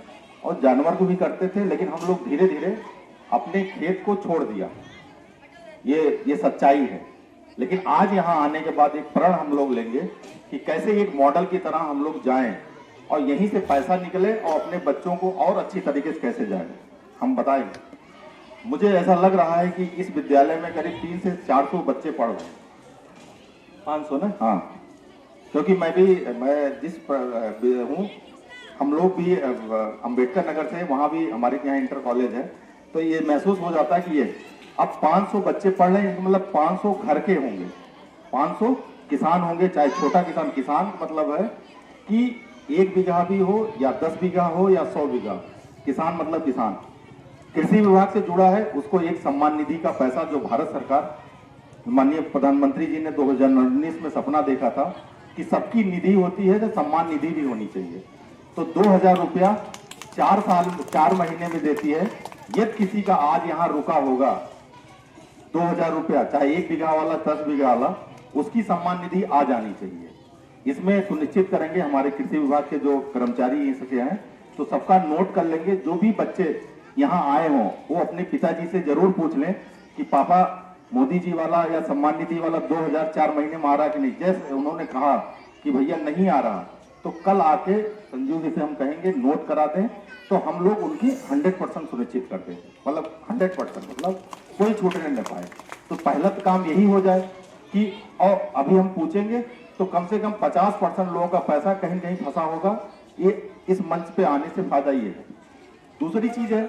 और जानवर को भी करते थे, लेकिन हम लोग धीरे धीरे अपने खेत को छोड़ दिया। ये सच्चाई है। लेकिन आज यहाँ आने के बाद एक प्रण हम लोग लेंगे कि कैसे एक मॉडल की तरह हम लोग जाएं और यहीं से पैसा निकले और अपने बच्चों को और अच्छी तरीके से कैसे जाए हम बताएंगे। मुझे ऐसा लग रहा है कि इस विद्यालय में करीब 300 से 400 बच्चे पढ़ रहे हैं। 500 ना? हाँ, क्योंकि मैं जिस हूँ, हम लोग भी अंबेडकर नगर से, वहाँ भी हमारे यहाँ इंटर कॉलेज है, तो ये महसूस हो जाता है कि ये अब 500 बच्चे पढ़ रहे हैं, मतलब 500 घर के होंगे, 500 किसान होंगे। चाहे छोटा किसान, किसान मतलब है कि 1 बीघा भी हो या 10 बीघा हो या 100 बीघा, किसान मतलब किसान। कृषि विभाग से जुड़ा है, उसको एक सम्मान निधि का पैसा, जो भारत सरकार माननीय प्रधानमंत्री जी ने 2019 में सपना देखा था कि सबकी निधि होती है तो सम्मान निधि भी होनी चाहिए, तो 2000 रुपया 4 महीने में देती है। यदि किसी का आज यहाँ रुका होगा 2000 रुपया, चाहे 1 बीघा वाला 10 बीघा वाला, उसकी सम्मान निधि आ जानी चाहिए। इसमें सुनिश्चित करेंगे हमारे कृषि विभाग के जो कर्मचारी इसके हैं, तो सबका नोट कर लेंगे। जो भी बच्चे यहाँ आए हों वो अपने पिताजी से जरूर पूछ लें कि पापा मोदी जी वाला या सम्मान निधि वाला 2000 4 महीने में आ रहा कि नहीं। जैसे उन्होंने कहा कि भैया नहीं आ रहा, तो कल आके संजीव जी से हम कहेंगे नोट करा दें, तो हम लोग उनकी 100% सुनिश्चित करते हैं, मतलब 100%, मतलब कोई छूटने न पाए। तो पहला काम यही हो जाए। कि और अभी हम पूछेंगे तो कम से कम 50% लोगों का पैसा कहीं कहीं फंसा होगा। ये इस मंच पे आने से फायदा ये है। दूसरी चीज है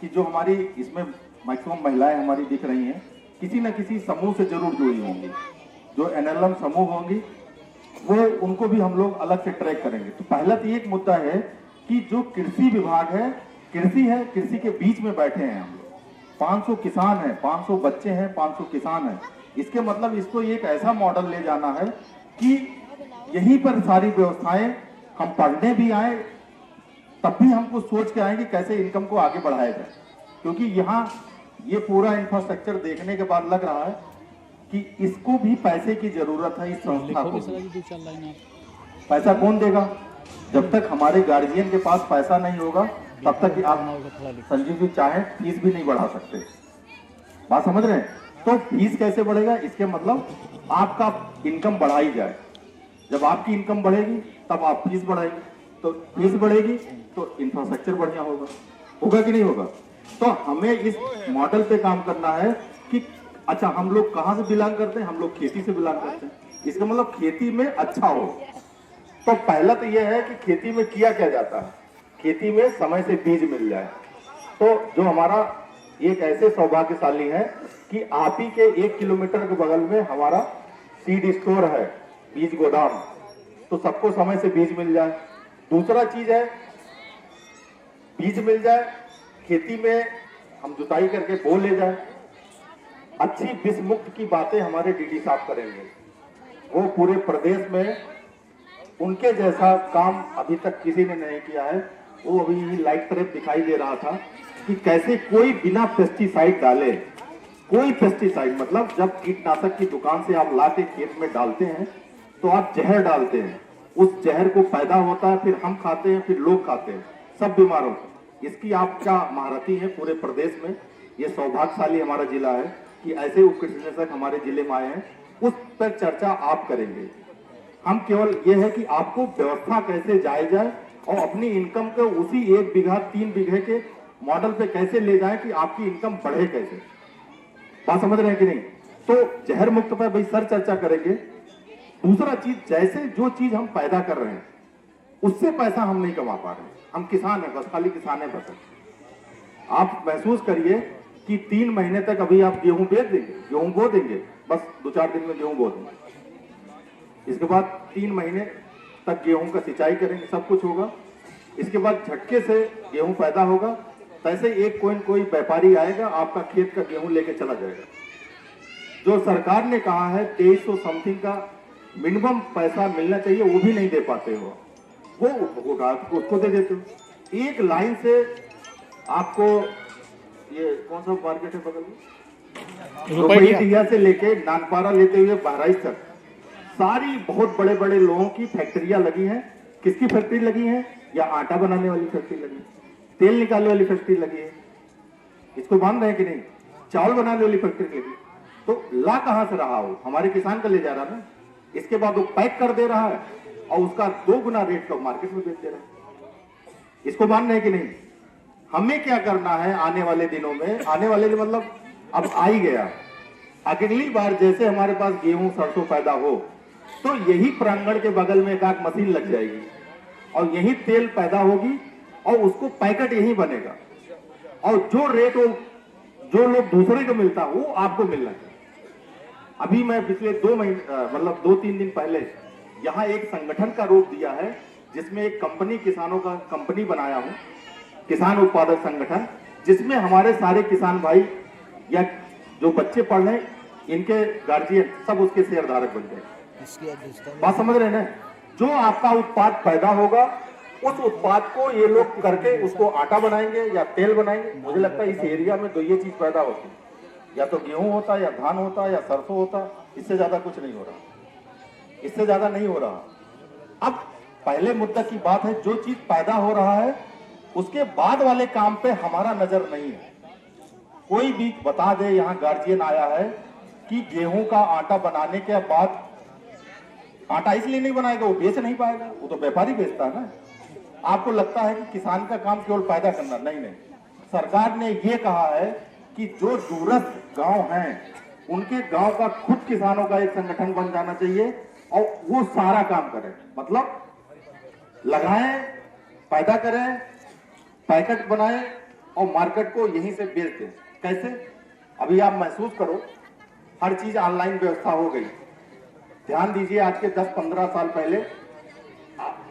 कि जो हमारी इसमें मैक्सिमम महिलाएं हमारी दिख रही हैं, किसी न किसी समूह से जरूर जुड़ी होंगी। जो एनएलएम समूह होंगी वो उनको भी हम लोग अलग से ट्रैक करेंगे। तो पहला तो एक मुद्दा है कि जो कृषि विभाग है, कृषि के बीच में बैठे हैं हम लोग। 500 किसान हैं, 500 बच्चे हैं, 500 किसान हैं। इसके मतलब इसको एक ऐसा मॉडल ले जाना है कि यहीं पर सारी व्यवस्थाएं, हम पढ़ने भी आए तब भी हमको सोच के आए कि कैसे इनकम को आगे बढ़ाया जाए। क्योंकि यहाँ ये पूरा इंफ्रास्ट्रक्चर देखने के बाद लग रहा है कि इसको भी पैसे की जरूरत है। इस संस्था को पैसा कौन देगा? जब तक हमारे गार्जियन के पास पैसा नहीं होगा तब तक आप संजीव जी चाहे फीस भी नहीं बढ़ा सकते। बात समझ रहे हैं? तो फीस कैसे बढ़ेगा? इसके मतलब आपका इनकम बढ़ाई जाए। जब आपकी इनकम बढ़ेगी तब आप फीस बढ़ाएंगे, तो फीस बढ़ेगी तो इंफ्रास्ट्रक्चर बढ़िया होगा कि नहीं होगा? तो हमें इस मॉडल पे काम करना है कि अच्छा हम लोग कहां से बिलोंग करते हैं? हम लोग खेती से बिलोंग करते हैं। इसका मतलब खेती में अच्छा हो। तो पहला तो यह है कि खेती में किया क्या जाता है, खेती में समय से बीज मिल जाए। तो जो हमारा एक ऐसे सौभाग्यशाली है कि आप ही के 1 किलोमीटर के बगल में हमारा सीड स्टोर है, बीज गोदाम, तो सबको समय से बीज मिल जाए। दूसरा चीज है बीज मिल जाए, खेती में हम जुताई करके बो ले जाए। अच्छी विष मुक्त की बातें हमारे डीडी साहब करेंगे। वो पूरे प्रदेश में उनके जैसा काम अभी तक किसी ने नहीं किया है। वो अभी लाइट तरफ दिखाई दे रहा था कि कैसे कोई बिना पेस्टिसाइड डाले, कोई पेस्टिसाइड मतलब जब कीटनाशक की दुकान से आप ला के खेत में डालते हैं तो आप जहर डालते हैं, उस जहर को पैदा होता है, फिर हम खाते हैं, फिर लोग खाते हैं, सब बीमारों को। इसकी आपका महारथी है पूरे प्रदेश में। ये सौभाग्यशाली हमारा जिला है कि ऐसे उपकृषि हमारे जिले में आए हैं। उस पर चर्चा आप करेंगे। हम केवल ये है कि आपको व्यवस्था कैसे जाए जाए और अपनी इनकम को उसी 1 बीघा 3 बीघे के मॉडल पे कैसे ले जाए कि आपकी इनकम बढ़े कैसे। बात समझ रहे हैं कि नहीं? तो जहर मुक्त पर भाई सर चर्चा करेंगे। दूसरा चीज, जैसे जो चीज हम पैदा कर रहे हैं उससे पैसा हम नहीं कमा पा रहे हैं। हम किसान हैं, बस खाली किसान है बस। आप महसूस करिए कि 3 महीने तक अभी आप गेहूं बेच देंगे, गेहूं बो देंगे, बस 2-4 दिन में गेहूं बो देंगे। इसके बाद 3 महीने तक गेहूं का सिंचाई करेंगे, सब कुछ होगा। इसके बाद झटके से गेहूं पैदा होगा, तैसे एक कोई व्यापारी आएगा, आपका खेत का गेहूं लेके चला जाएगा। जो सरकार ने कहा है 2300 समथिंग का मिनिमम पैसा मिलना चाहिए, वो भी नहीं दे पाते हो, वो उसको दे देते हो। एक लाइन से आपको, ये कौन सा मार्केट है बगल में, रुपया से लेके नानपारा लेते हुए बहराइच तक सारी बहुत बड़े बड़े लोगों की फैक्ट्रियां लगी हैं। किसकी फैक्ट्री लगी है? या आटा बनाने वाली फैक्ट्री लगी है, तेल निकालने वाली फैक्ट्री लगी है, इसको मान रहे हैं कि नहीं? चावल बनाने वाली फैक्ट्री लगी। तो ला कहां से रहा हो? हमारे किसान का ले जा रहा ना। इसके बाद वो पैक कर दे रहा है और उसका 2 गुना रेट का मार्केट में बेच दे रहा है। इसको मान रहे हैं कि नहीं? हमें क्या करना है आने वाले दिनों में? आने वाले दिन मतलब अब आ ही गया। अगली बार जैसे हमारे पास गेहूं सरसों पैदा हो तो यही प्रांगण के बगल में एक आध मशीन लग जाएगी और यही तेल पैदा होगी और उसको पैकेट यही बनेगा और जो रेट हो, जो लोग दूसरे को मिलता वो आपको मिलना चाहिए। अभी मैं पिछले 2 महीने मतलब 2-3 दिन पहले यहाँ एक संगठन का रूप दिया है जिसमें एक कंपनी, किसानों का कंपनी बनाया हूँ, किसान उत्पादक संगठन, जिसमें हमारे सारे किसान भाई या जो बच्चे पढ़ रहे इनके गार्जियन सब उसके शेयरधारक बन जाए। बात समझ रहे हैं ना? जो आपका उत्पाद पैदा होगा उस उत्पाद को ये लोग करके उसको आटा बनाएंगे या तेल बनाएंगे। मुझे लगता है इस एरिया में तो ये चीज पैदा होती है, या तो गेहूं होता या धान होता या सरसों होता, इससे ज्यादा कुछ नहीं हो रहा, इससे ज्यादा नहीं हो रहा। अब पहले मुद्दा की बात है, जो चीज पैदा हो रहा है उसके बाद वाले काम पे हमारा नजर नहीं है। कोई भी बता दे, यहाँ गार्जियन आया है कि गेहूं का आटा बनाने के बाद, आटा इसलिए नहीं बनाएगा वो बेच नहीं पाएगा, वो तो व्यापारी बेचता है ना। आपको लगता है कि किसान का काम केवल पैदा करना, नहीं। सरकार ने ये कहा है कि जो दूरस्थ गांव हैं उनके गांव का खुद किसानों का एक संगठन बन जाना चाहिए और वो सारा काम करे, मतलब लगाएं, पैदा करें, पैकेट बनाएं और मार्केट को यहीं से बेच दें। कैसे? अभी आप महसूस करो, हर चीज ऑनलाइन व्यवस्था हो गई। ध्यान दीजिए, आज के 10-15 साल पहले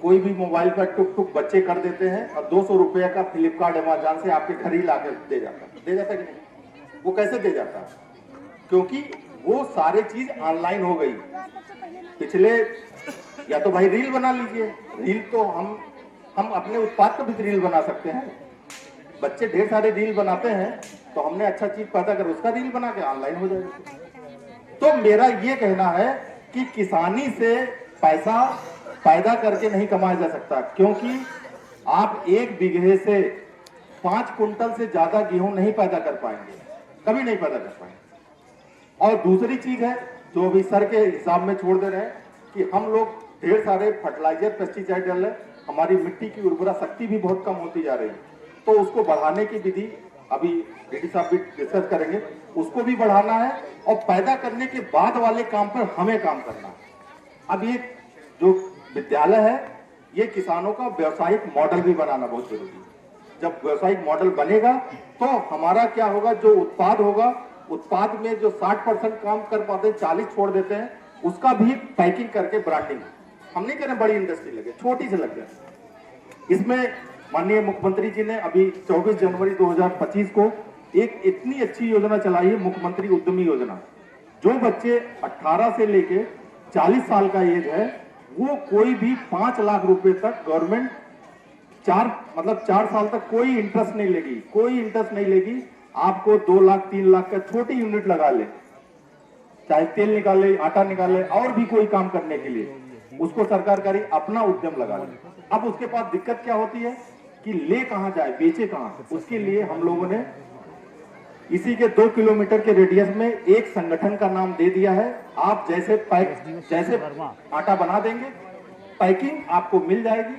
कोई भी मोबाइल पर टुक टुक बच्चे कर देते हैं और 200 रुपए का फ्लिपकार्ट अमेजॉन से आपके घर ही लाकर दे जाता कि नहीं? वो कैसे दे जाता? क्योंकि वो सारी चीज ऑनलाइन हो गई। पिछले या तो भाई रील बना लीजिए, रील तो हम अपने उत्पाद का भी रील बना सकते हैं। बच्चे ढेर सारे रील बनाते हैं तो हमने अच्छा चीज पैदा कर उसका रील बना के ऑनलाइन हो जाएगा। तो मेरा ये कहना है कि किसानी से पैसा पैदा करके नहीं कमाया जा सकता, क्योंकि आप 1 बीघे से 5 कुंटल से ज्यादा गेहूं नहीं पैदा कर पाएंगे, कभी नहीं पैदा कर पाएंगे। और दूसरी चीज है जो अभी सर के हिसाब में छोड़ दे रहे हैं कि हम लोग ढेर सारे फर्टिलाइजर पेस्टिसाइड डाल रहे हैं, हमारी मिट्टी की उर्वरा शक्ति भी बहुत कम होती जा रही है। तो उसको बढ़ाने की विधि अभी डीडी साहब भी डिस्कस करेंगे, उसको भी बढ़ाना है और पैदा करने के बाद वाले काम पर हमें काम करना है। अब ये जो विद्यालय है, ये किसानों का व्यावसायिक मॉडल भी बनाना बहुत जरूरी है। जब व्यावसायिक मॉडल बनेगा तो हमारा क्या होगा, जो उत्पाद होगा, उत्पाद में जो 60% काम कर पाते हैं, 40 छोड़ देते हैं, उसका भी पैकिंग करके ब्रांडिंग। हम नहीं करें बड़ी इंडस्ट्री लगे, छोटी से लग जाए। इसमें माननीय मुख्यमंत्री जी ने अभी 24 जनवरी 2025 को एक इतनी अच्छी योजना चलाई है, मुख्यमंत्री उद्यमी योजना। जो बच्चे 18 से लेके 40 साल का एज है, वो कोई भी 5 लाख रुपए तक गवर्नमेंट 4 साल तक कोई इंटरेस्ट नहीं लेगी। आपको 2 लाख 3 लाख का छोटी यूनिट लगा ले, चाहे तेल निकाले, आटा निकाले, और भी कोई काम करने के लिए उसको सरकार करी, अपना उद्यम लगा ले। अब उसके पास दिक्कत क्या होती है कि ले कहां जाए, बेचे कहां? उसके लिए हम लोगों ने इसी के 2 किलोमीटर के रेडियस में एक संगठन का नाम दे दिया है। आप जैसे आटा बना देंगे, पैकिंग आपको मिल जाएगी,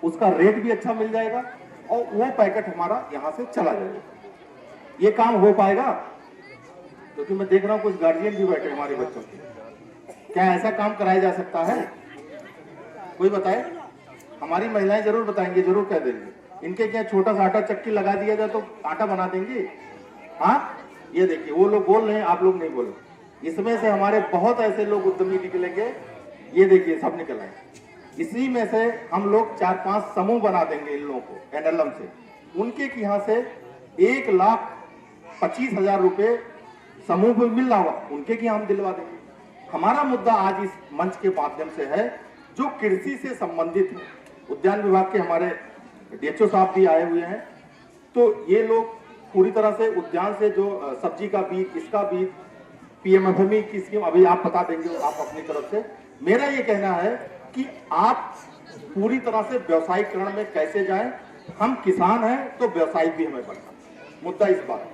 उसका रेट भी अच्छा मिल जाएगा और वो पैकेट हमारा यहां से चला जाएगा। ये काम हो पाएगा? क्योंकि मैं देख रहा हूं कुछ गार्जियन भी बैठे हमारे बच्चों के। क्या ऐसा काम कराया जा सकता है? कोई बताए? हमारी महिलाएं जरूर बताएंगे, जरूर कह देंगे। इनके क्या छोटा सा आटा चक्की लगा दिया जाए तो आटा बना देंगे? हाँ, ये देखिए, वो लोग बोल रहे हैं, आप लोग नहीं बोल रहे। इसमें से हमारे बहुत ऐसे लोग उद्यमी निकलेंगे, ये देखिए सब निकल आए। इसी में से हम लोग 4-5 समूह बना देंगे इन लोगों को एनएलएम से। उनके यहाँ से 1,25,000 रुपए समूह में मिल रहा होगा, उनके की हम दिलवा देंगे। हमारा मुद्दा आज इस मंच के माध्यम से है जो कृषि से संबंधित है। उद्यान विभाग के हमारे डीएचओ साहब भी आए हुए हैं, तो ये लोग पूरी तरह से उद्यान से जो सब्जी का बीज, इसका बीज, पीएमएफएमई की स्कीम अभी आप बता देंगे आप अपनी तरफ से। मेरा ये कहना है कि आप पूरी तरह से व्यवसायीकरण में कैसे जाएं। हम किसान हैं तो व्यवसायिक भी हमें बनना। मुद्दा इस बात है,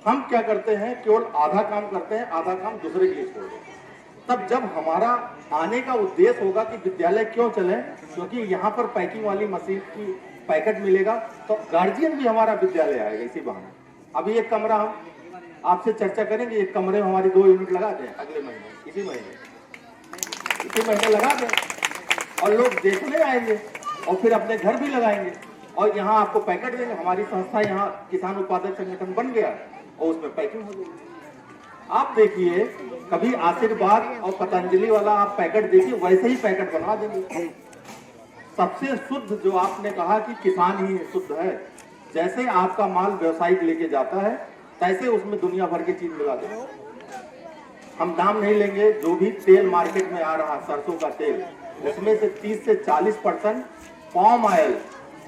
हम क्या करते हैं, केवल आधा काम करते हैं, आधा काम दूसरे के लिए छोड़ देते हैं। तब जब हमारा आने का उद्देश्य होगा कि विद्यालय क्यों चले, क्योंकि यहाँ पर पैकिंग वाली मशीन की पैकेट मिलेगा, तो गार्जियन भी हमारा विद्यालय आएगा इसी बहाने। अभी एक कमरा हम आपसे चर्चा करेंगे, एक कमरे में हमारी 2 यूनिट लगा दें अगले महीने, इसी महीने लगा दें और लोग देखने आएंगे और फिर अपने घर भी लगाएंगे और यहाँ आपको पैकेट देंगे। हमारी संस्था यहाँ किसान उत्पादक संगठन बन गया और उसमें पैकिंग हो जाएगी। आप देखिए, कभी आशीर्वाद और पतंजलि वाला आप पैकेट देखिए, वैसे ही पैकेट बनवा देंगे। सबसे शुद्ध जो आपने कहा कि किसान ही शुद्ध है, जैसे आपका माल व्यवसायिक लेके जाता है तैसे उसमें दुनिया भर की चीज मिला देंगे। हम दाम नहीं लेंगे। जो भी तेल मार्केट में आ रहा, सरसों का तेल, उसमें से 30 से 40% पाम ऑयल,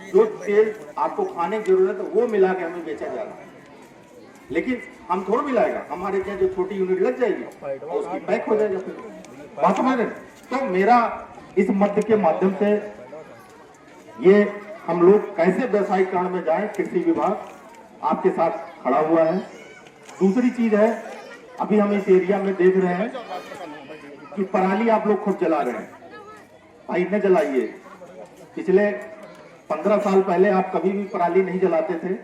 जो तेल आपको खाने की जरूरत है, वो मिला के हमें बेचा जा रहा है। लेकिन हम थोड़ा मिलाएगा, हमारे यहाँ जो छोटी यूनिट लग जाएगी और उसकी पैक हो जाएगा। फिर बात समझ रहे? तो मेरा इस मध्य के माध्यम से ये हम लोग कैसे व्यवसायीकरण में जाएं, कृषि विभाग आपके साथ खड़ा हुआ है। दूसरी चीज है, अभी हम इस एरिया में देख रहे हैं कि पराली आप लोग खुद जला रहे हैं। भाई न जलाइए। पिछले 15 साल पहले आप कभी भी पराली नहीं जलाते थे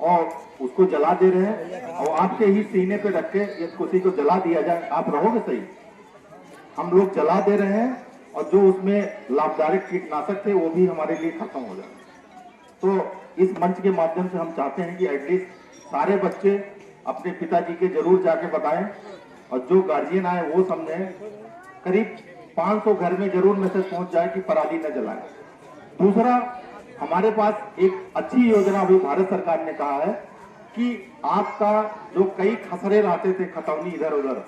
और उसको जला दे रहे हैं और आपके ही सीने पे रख के ये किसी को जला दिया जाए, आप रहोगे सही? हम लोग जला दे रहे हैं और जो उसमें लाभदायक कीटनाशक थे वो भी हमारे लिए खत्म हो जाए। तो इस मंच के माध्यम से हम चाहते हैं कि एटलीस्ट सारे बच्चे अपने पिताजी के जरूर जाके बताएं और जो गार्जियन आए वो समझें। करीब 500 घर में जरूर मैसेज पहुंच जाए कि पराली न जलाएं। दूसरा, हमारे पास एक अच्छी योजना अभी भारत सरकार ने कहा है कि आपका जो कई खसरे रहते थे खतौनी इधर उधर,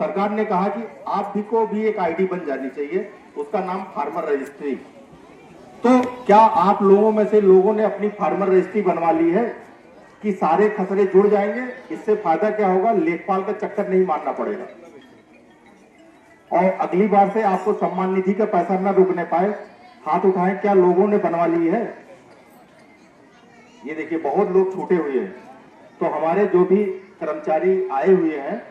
सरकार ने कहा कि आप भी को भी एक आईडी बन जानी चाहिए, उसका नाम फार्मर रजिस्ट्री। तो क्या आप लोगों में से लोगों ने अपनी फार्मर रजिस्ट्री बनवा ली है कि सारे खसरे जुड़ जाएंगे? इससे फायदा क्या होगा, लेखपाल का चक्कर नहीं मारना पड़ेगा और अगली बार से आपको सम्मान निधि का पैसा न रुकने पाए। हाथ उठाएं, क्या लोगों ने बनवा ली है? ये देखिए बहुत लोग छूटे हुए हैं। तो हमारे जो भी कर्मचारी आए हुए हैं,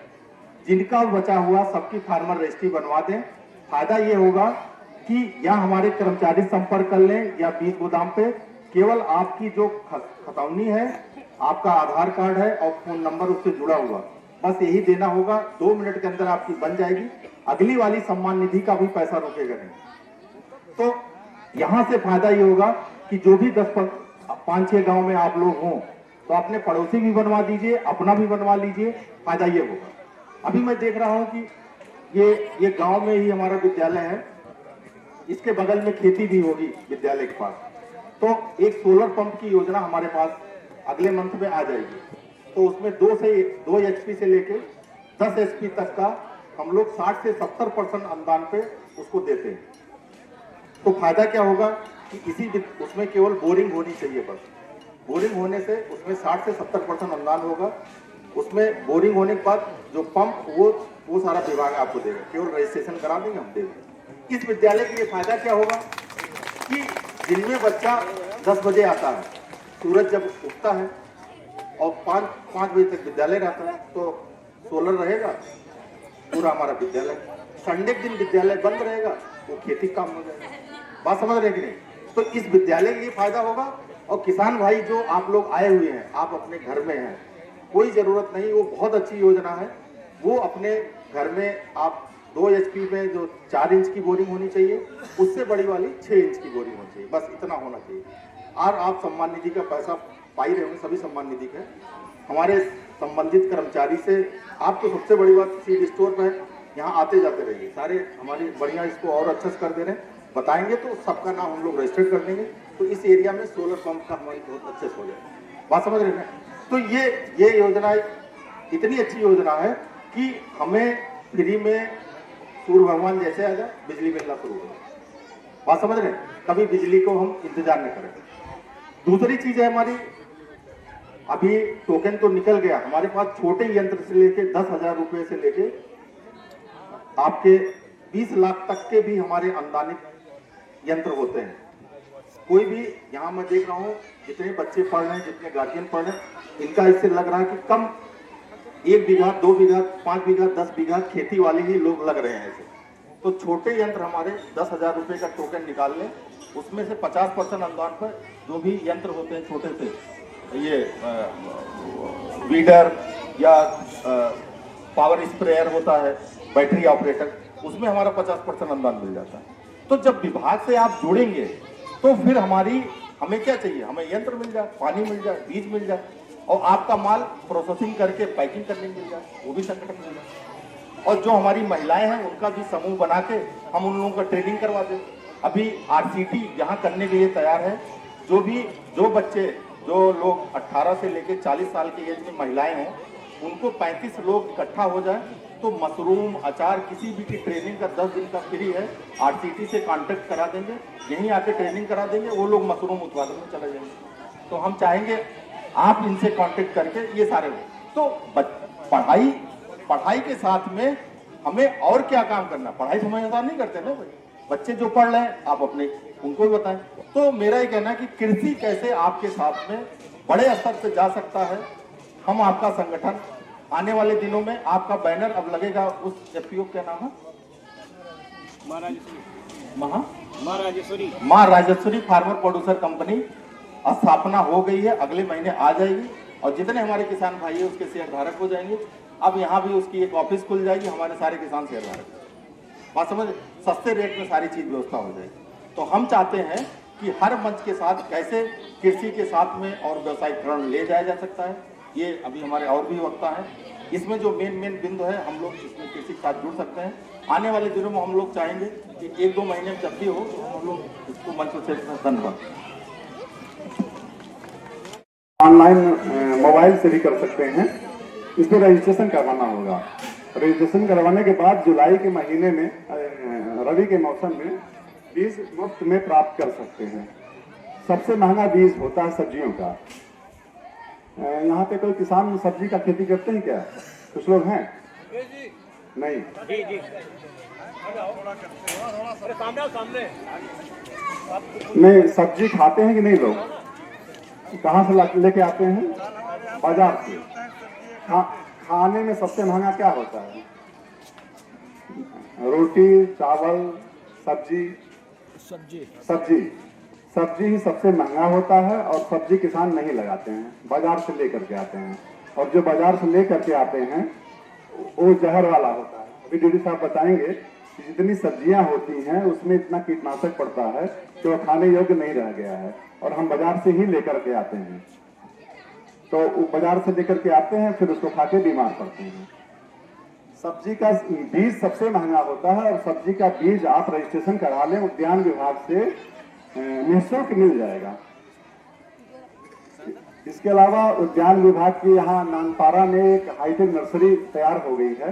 जिनका बचा हुआ सबकी फार्मर रजिस्ट्री बनवा दें। फायदा ये होगा कि या हमारे कर्मचारी संपर्क कर लें या बीज गोदाम पे केवल आपकी जो खतौनी है, आपका आधार कार्ड है और फोन नंबर उससे जुड़ा हुआ, बस यही देना होगा। 2 मिनट के अंदर आपकी बन जाएगी। अगली वाली सम्मान निधि का भी पैसा रुकेगा नहीं। तो यहां से फायदा ये होगा कि जो भी 5-6 गांव में आप लोग हों तो अपने पड़ोसी भी बनवा दीजिए, अपना भी बनवा लीजिए, फायदा ये होगा। अभी मैं देख रहा हूं कि ये गांव में ही हमारा विद्यालय है, इसके बगल में खेती भी होगी विद्यालय के पास। तो एक सोलर पंप की योजना हमारे पास अगले मंथ में आ जाएगी। तो उसमें 2 HP से लेके 10 HP तक का हम लोग 60 से 70% अनुदान पे उसको देते हैं। तो फायदा क्या होगा कि उसमें केवल बोरिंग होनी चाहिए, बस बोरिंग होने से उसमें 60 से 70% अनुदान होगा। उसमें बोरिंग होने के बाद जो पंप वो सारा विभाग आपको देगा, केवल रजिस्ट्रेशन करा देंगे, हम देंगे। इस विद्यालय के लिए फायदा क्या होगा कि दिन में बच्चा 10 बजे आता है, सूरज जब उगता है और 5 बजे तक विद्यालय रहता है, तो सोलर रहेगा पूरा हमारा विद्यालय। संडे के दिन विद्यालय बंद रहेगा, वो खेती काम हो जाएगा। बात समझ रहे कि नहीं? तो इस विद्यालय के लिए फायदा होगा। और किसान भाई जो आप लोग आए हुए हैं, आप अपने घर में हैं, कोई जरूरत नहीं, वो बहुत अच्छी योजना है। वो अपने घर में आप 2 HP में जो 4 इंच की बोरिंग होनी चाहिए, उससे बड़ी वाली 6 इंच की बोरिंग होनी चाहिए, बस इतना होना चाहिए। और आप सम्मान निधि का पैसा पाई रहे होंगे, सभी सम्मान निधि का। हमारे संबंधित कर्मचारी से आपको सबसे बड़ी बात, सीड स्टोर पर यहाँ आते जाते रहिए, सारे हमारी बढ़िया इसको और अच्छा से कर दे रहे हैं। बताएंगे तो सबका नाम हम लोग रजिस्टर कर देंगे, तो इस एरिया में सोलर पंप का हमारी बहुत अच्छे से हो जाएगा। बात समझ रहे हैं? तो ये योजना इतनी अच्छी योजना है कि हमें फ्री में सूर्य भगवान जैसे आ जाए बिजली मिलना शुरू हो। बात समझ रहे हैं? कभी बिजली को हम इंतजार नहीं करें। दूसरी चीज है हमारी, अभी टोकन तो निकल गया, हमारे पास छोटे यंत्र से लेके 10,000 रुपए से लेके आपके 20 लाख तक के भी हमारे अनुदानित यंत्र होते हैं। कोई भी यहाँ मैं देख रहा हूँ जितने बच्चे पढ़ रहे हैं, जितने गार्जियन पढ़ रहे हैं, इनका इससे लग रहा है कि कम 1 बीघा, 2 बीघा, 5 बीघा, 10 बीघा खेती वाले ही लोग लग रहे हैं ऐसे। तो छोटे यंत्र हमारे 10,000 रुपए का टोकन निकाल लें, उसमें से 50% अनुदान पर जो भी यंत्र होते हैं छोटे से, ये वीडर या पावर स्प्रेयर होता है, बैटरी ऑपरेटर, उसमें हमारा 50% अनुदान मिल जाता है। तो जब विभाग से आप जुड़ेंगे तो फिर हमें क्या चाहिए, हमें यंत्र मिल जाए, पानी मिल जाए, बीज मिल जाए और आपका माल प्रोसेसिंग करके पैकिंग करने मिल जाए, वो भी संगठन मिल जाए। और जो हमारी महिलाएं हैं उनका भी समूह बना के हम उन लोगों का ट्रेनिंग करवा दें। अभी RCT यहाँ करने के लिए तैयार है। जो बच्चे, जो लोग 18 से लेकर 40 साल की एज में महिलाएं हैं, उनको 35 लोग इकट्ठा हो जाए तो मशरूम, अचार, किसी भी की ट्रेनिंग का 10 दिन का फ्री है। RCT से कांटेक्ट करा देंगे, यहीं आके ट्रेनिंग करा देंगे, वो लोग मशरूम उत्पादन में चले जाएंगे। तो हम चाहेंगे आप इनसे कांटेक्ट करके ये सारे हो। तो पढ़ाई के साथ में हमें और क्या काम करना, पढ़ाई तो हम नहीं करते ना भाई, बच्चे जो पढ़ रहे हैं आप अपने उनको भी बताएं। तो मेरा ये कहना है कि कृषि कैसे आपके साथ में बड़े स्तर पे जा सकता है। हम आपका संगठन आने वाले दिनों में, आपका बैनर अब लगेगा उस FPO, क्या नाम है, माँ राजेश्वरी फार्मर प्रोड्यूसर कंपनी स्थापना हो गई है, अगले महीने आ जाएगी और जितने हमारे किसान भाई है उसके शेयर धारक हो जाएंगे। अब यहाँ भी उसकी एक ऑफिस खुल जाएगी, हमारे सारे किसान शेयर धारक, बात समझ, सस्ते रेट में सारी चीज व्यवस्था हो जाएगी। तो हम चाहते हैं कि हर मंच के साथ कैसे कृषि के साथ में और व्यवसायीकरण ले जाया जा सकता है, ये अभी हमारे और भी वक्ता है। इसमें जो मेन बिंदु है, हम लोग इसमें कृषि के साथ जुड़ सकते हैं। आने वाले दिनों में हम लोग चाहेंगे कि 1-2 महीने में जब भी हो तो हम लोग इसको मंच से। धन्यवाद। ऑनलाइन मोबाइल से भी कर सकते हैं। इसमें रजिस्ट्रेशन करवाना होगा। रजिस्ट्रेशन करवाने के बाद जुलाई के महीने में रबी के मौसम में बीज मुफ्त में प्राप्त कर सकते हैं। सबसे महंगा बीज होता है सब्जियों का। यहाँ पे कोई किसान सब्जी का खेती करते हैं क्या? कुछ लोग हैं? नहीं। नहीं, सब्जी खाते हैं कि नहीं लोग? कहाँ से लेके आते हैं? बाजार से। खाने में सबसे महंगा क्या होता है? रोटी, चावल, सब्जी ही सबसे महंगा होता है। और सब्जी किसान नहीं लगाते हैं, बाजार से लेकर के आते हैं। और जो बाजार से लेकर के आते हैं वो जहर वाला होता है। अभी डीडी साहब बताएंगे कि जितनी सब्जियां होती हैं उसमें इतना कीटनाशक पड़ता है कि वो खाने योग्य नहीं रह गया है। और हम बाजार से ही लेकर के आते हैं, तो वो बाजार से लेकर के आते हैं, फिर उसको खा के बीमार पड़ते हैं। सब्जी का बीज सबसे महंगा होता है। और सब्जी का बीज आप रजिस्ट्रेशन करा लें, उद्यान विभाग से निःशुल्क मिल जाएगा। इसके अलावा उद्यान विभाग के यहाँ नानपारा में एक हाईटेक नर्सरी तैयार हो गई है,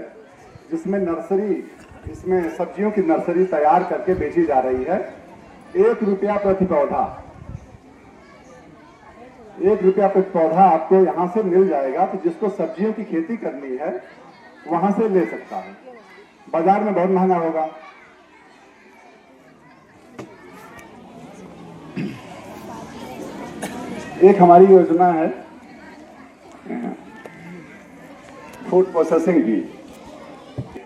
जिसमें इसमें सब्जियों की नर्सरी तैयार करके बेची जा रही है। 1 रुपया प्रति पौधा, 1 रुपया प्रति पौधा आपको यहाँ से मिल जाएगा। तो जिसको सब्जियों की खेती करनी है वहां से ले सकता है। बाजार में बहुत महंगा होगा। एक हमारी योजना है फूड प्रोसेसिंग की।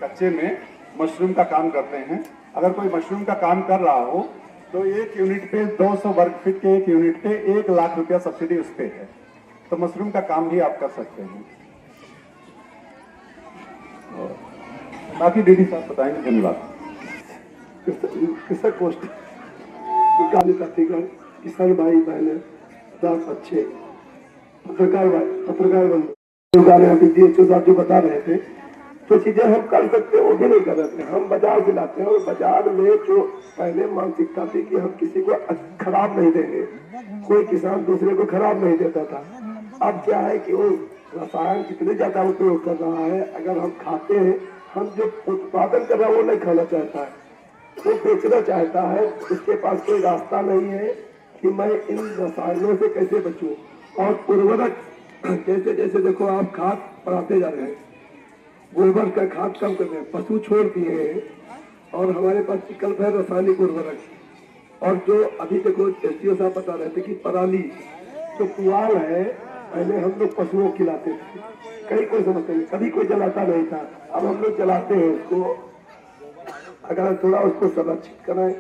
कच्चे में मशरूम का काम करते हैं। अगर कोई मशरूम का काम कर रहा हो तो 1 यूनिट पे 200 वर्ग फीट के 1 यूनिट पे 1 लाख रुपया सब्सिडी उस पे है। तो मशरूम का काम भी आप कर सकते हैं। बाकी डीडी साहब बताएंगे। धन्यवाद। कृषक गोष्ठी किसान भाई बहने, बच्चे, पत्रकार बंधु साहब जो बता रहे थे, तो चीजें हम कर सकते हैं, वो भी नहीं कर रहे थे। हम बाजार से लाते हैं और बाजार में जो पहले मानसिकता थी कि हम किसी को खराब नहीं देंगे, कोई किसान दूसरे को खराब नहीं देता था। अब क्या है कि वो रसायन कितने ज्यादा उपयोग कर रहा है। अगर हम खाते हैं, हम जो उत्पादन कर रहा है वो नहीं खाना चाहता है, वो बेचना चाहता है। उसके पास कोई रास्ता नहीं है कि मैं इन रसायनों से कैसे बचूं। और उर्वरक जैसे जैसे देखो आप खाद बढ़ाते जा रहे हैं, गोबर का खाद कम कर रहे हैं, पशु छोड़ दिए हैं। और हमारे पास विकल्प है रासायनिक उर्वरक। और जो अभी देखो एसडीओ साहब बता रहे थे कि पराली जो पुआल है, पहले हम लोग पशुओं को खिलाते थे, कहीं कोई समझते नहीं, कभी कोई जलाता नहीं था। अब हम लोग जलाते हैं उसको। अगर थोड़ा उसको संरक्षित कराएं,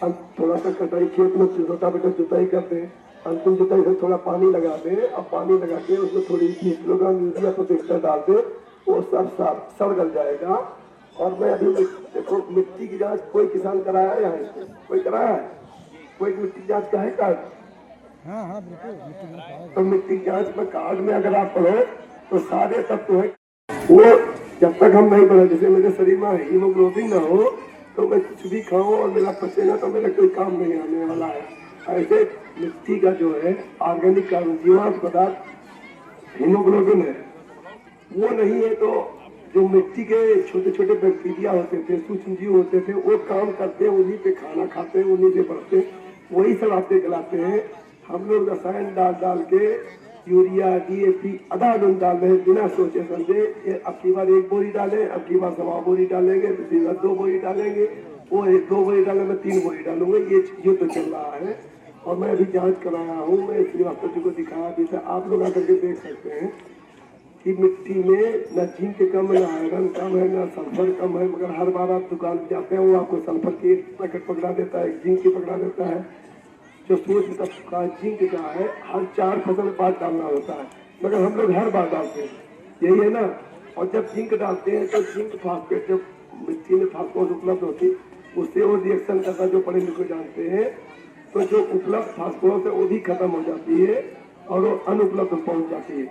हम थोड़ा सा कटाई खेत में छोटा बेटा जुताई करते हैं, अंतिम जुताई से थोड़ा पानी लगा दें। अब पानी लगा के उसमें थोड़ी 20 किलोग्राम यूरिया पोटेशियम डाल दें, वो सब सड़ जाएगा। और मैं अभी देखो मिट्टी की जांच कोई किसान कराया है यहाँ इसको? कोई कराया है? कोई मिट्टी की जांच का है कार्ड? हाँ बिल्कुल। तो मिट्टी की जांच में कार्ड में अगर आप पढ़ो तो सारे तत्व है। वो जब तक हम नहीं पढ़े, जैसे मेरे शरीर में हीमोग्लोबिन ना हो तो मैं कुछ भी खाऊं और मेरा पसीना तो मेरा कोई काम नहीं आने वाला है। ऐसे मिट्टी का जो है ऑर्गेनिक कार्बन जीवांश पदार्थ हीमोग्लोबिन है, वो नहीं है तो जो मिट्टी के छोटे छोटे बैक्टीरिया होते थे, सूक्ष्म जीव होते थे, वो काम करते हैं, उन्हीं पे खाना खाते हैं, उन्हीं से बढ़ते हैं, वही सलाते गलाते हैं। हम लोग रसायन डाल के यूरिया DAP आधा-आधा डाल रहे हैं बिना सोचे समझे। अब की बार 1 बोरी डालें, अब की बार 1.25 बोरी डालेंगे, तो दूसरी बार 2 बोरी डालेंगे, वो 2 बोरी डाले, मैं 3 बोरी डालूंगा। ये तो चल रहा है। और मैं अभी जांच कराया हूँ, मैं श्रीवास्तव जी को दिखाया भी था, आप लोग आकर के देख सकते हैं कि मिट्टी में न जिंक कम है, न आयरन कम है, न सल्फर कम है। मगर हर बार आप दुकान पे जाते हैं, वो आपको सल्फर की पैकेट पकड़ा देता है, जिंक की पकड़ा देता है। जो सूक्ष्म तत्व का जिंक का है, हर 4 फसल में 5 डालना होता है। मगर हम लोग हर बार डालते हैं, यही है ना। और जब जिंक डालते हैं तो जिंक फास्फेट जब मिट्टी में फास्फोरस उपलब्ध होती उससे वो रिएक्शन करता, जो पढ़े लिखे जानते हैं, तो जो उपलब्ध फास्फोरस है वो भी खत्म हो जाती है और वो अनुपलब्ध पहुंच जाती है।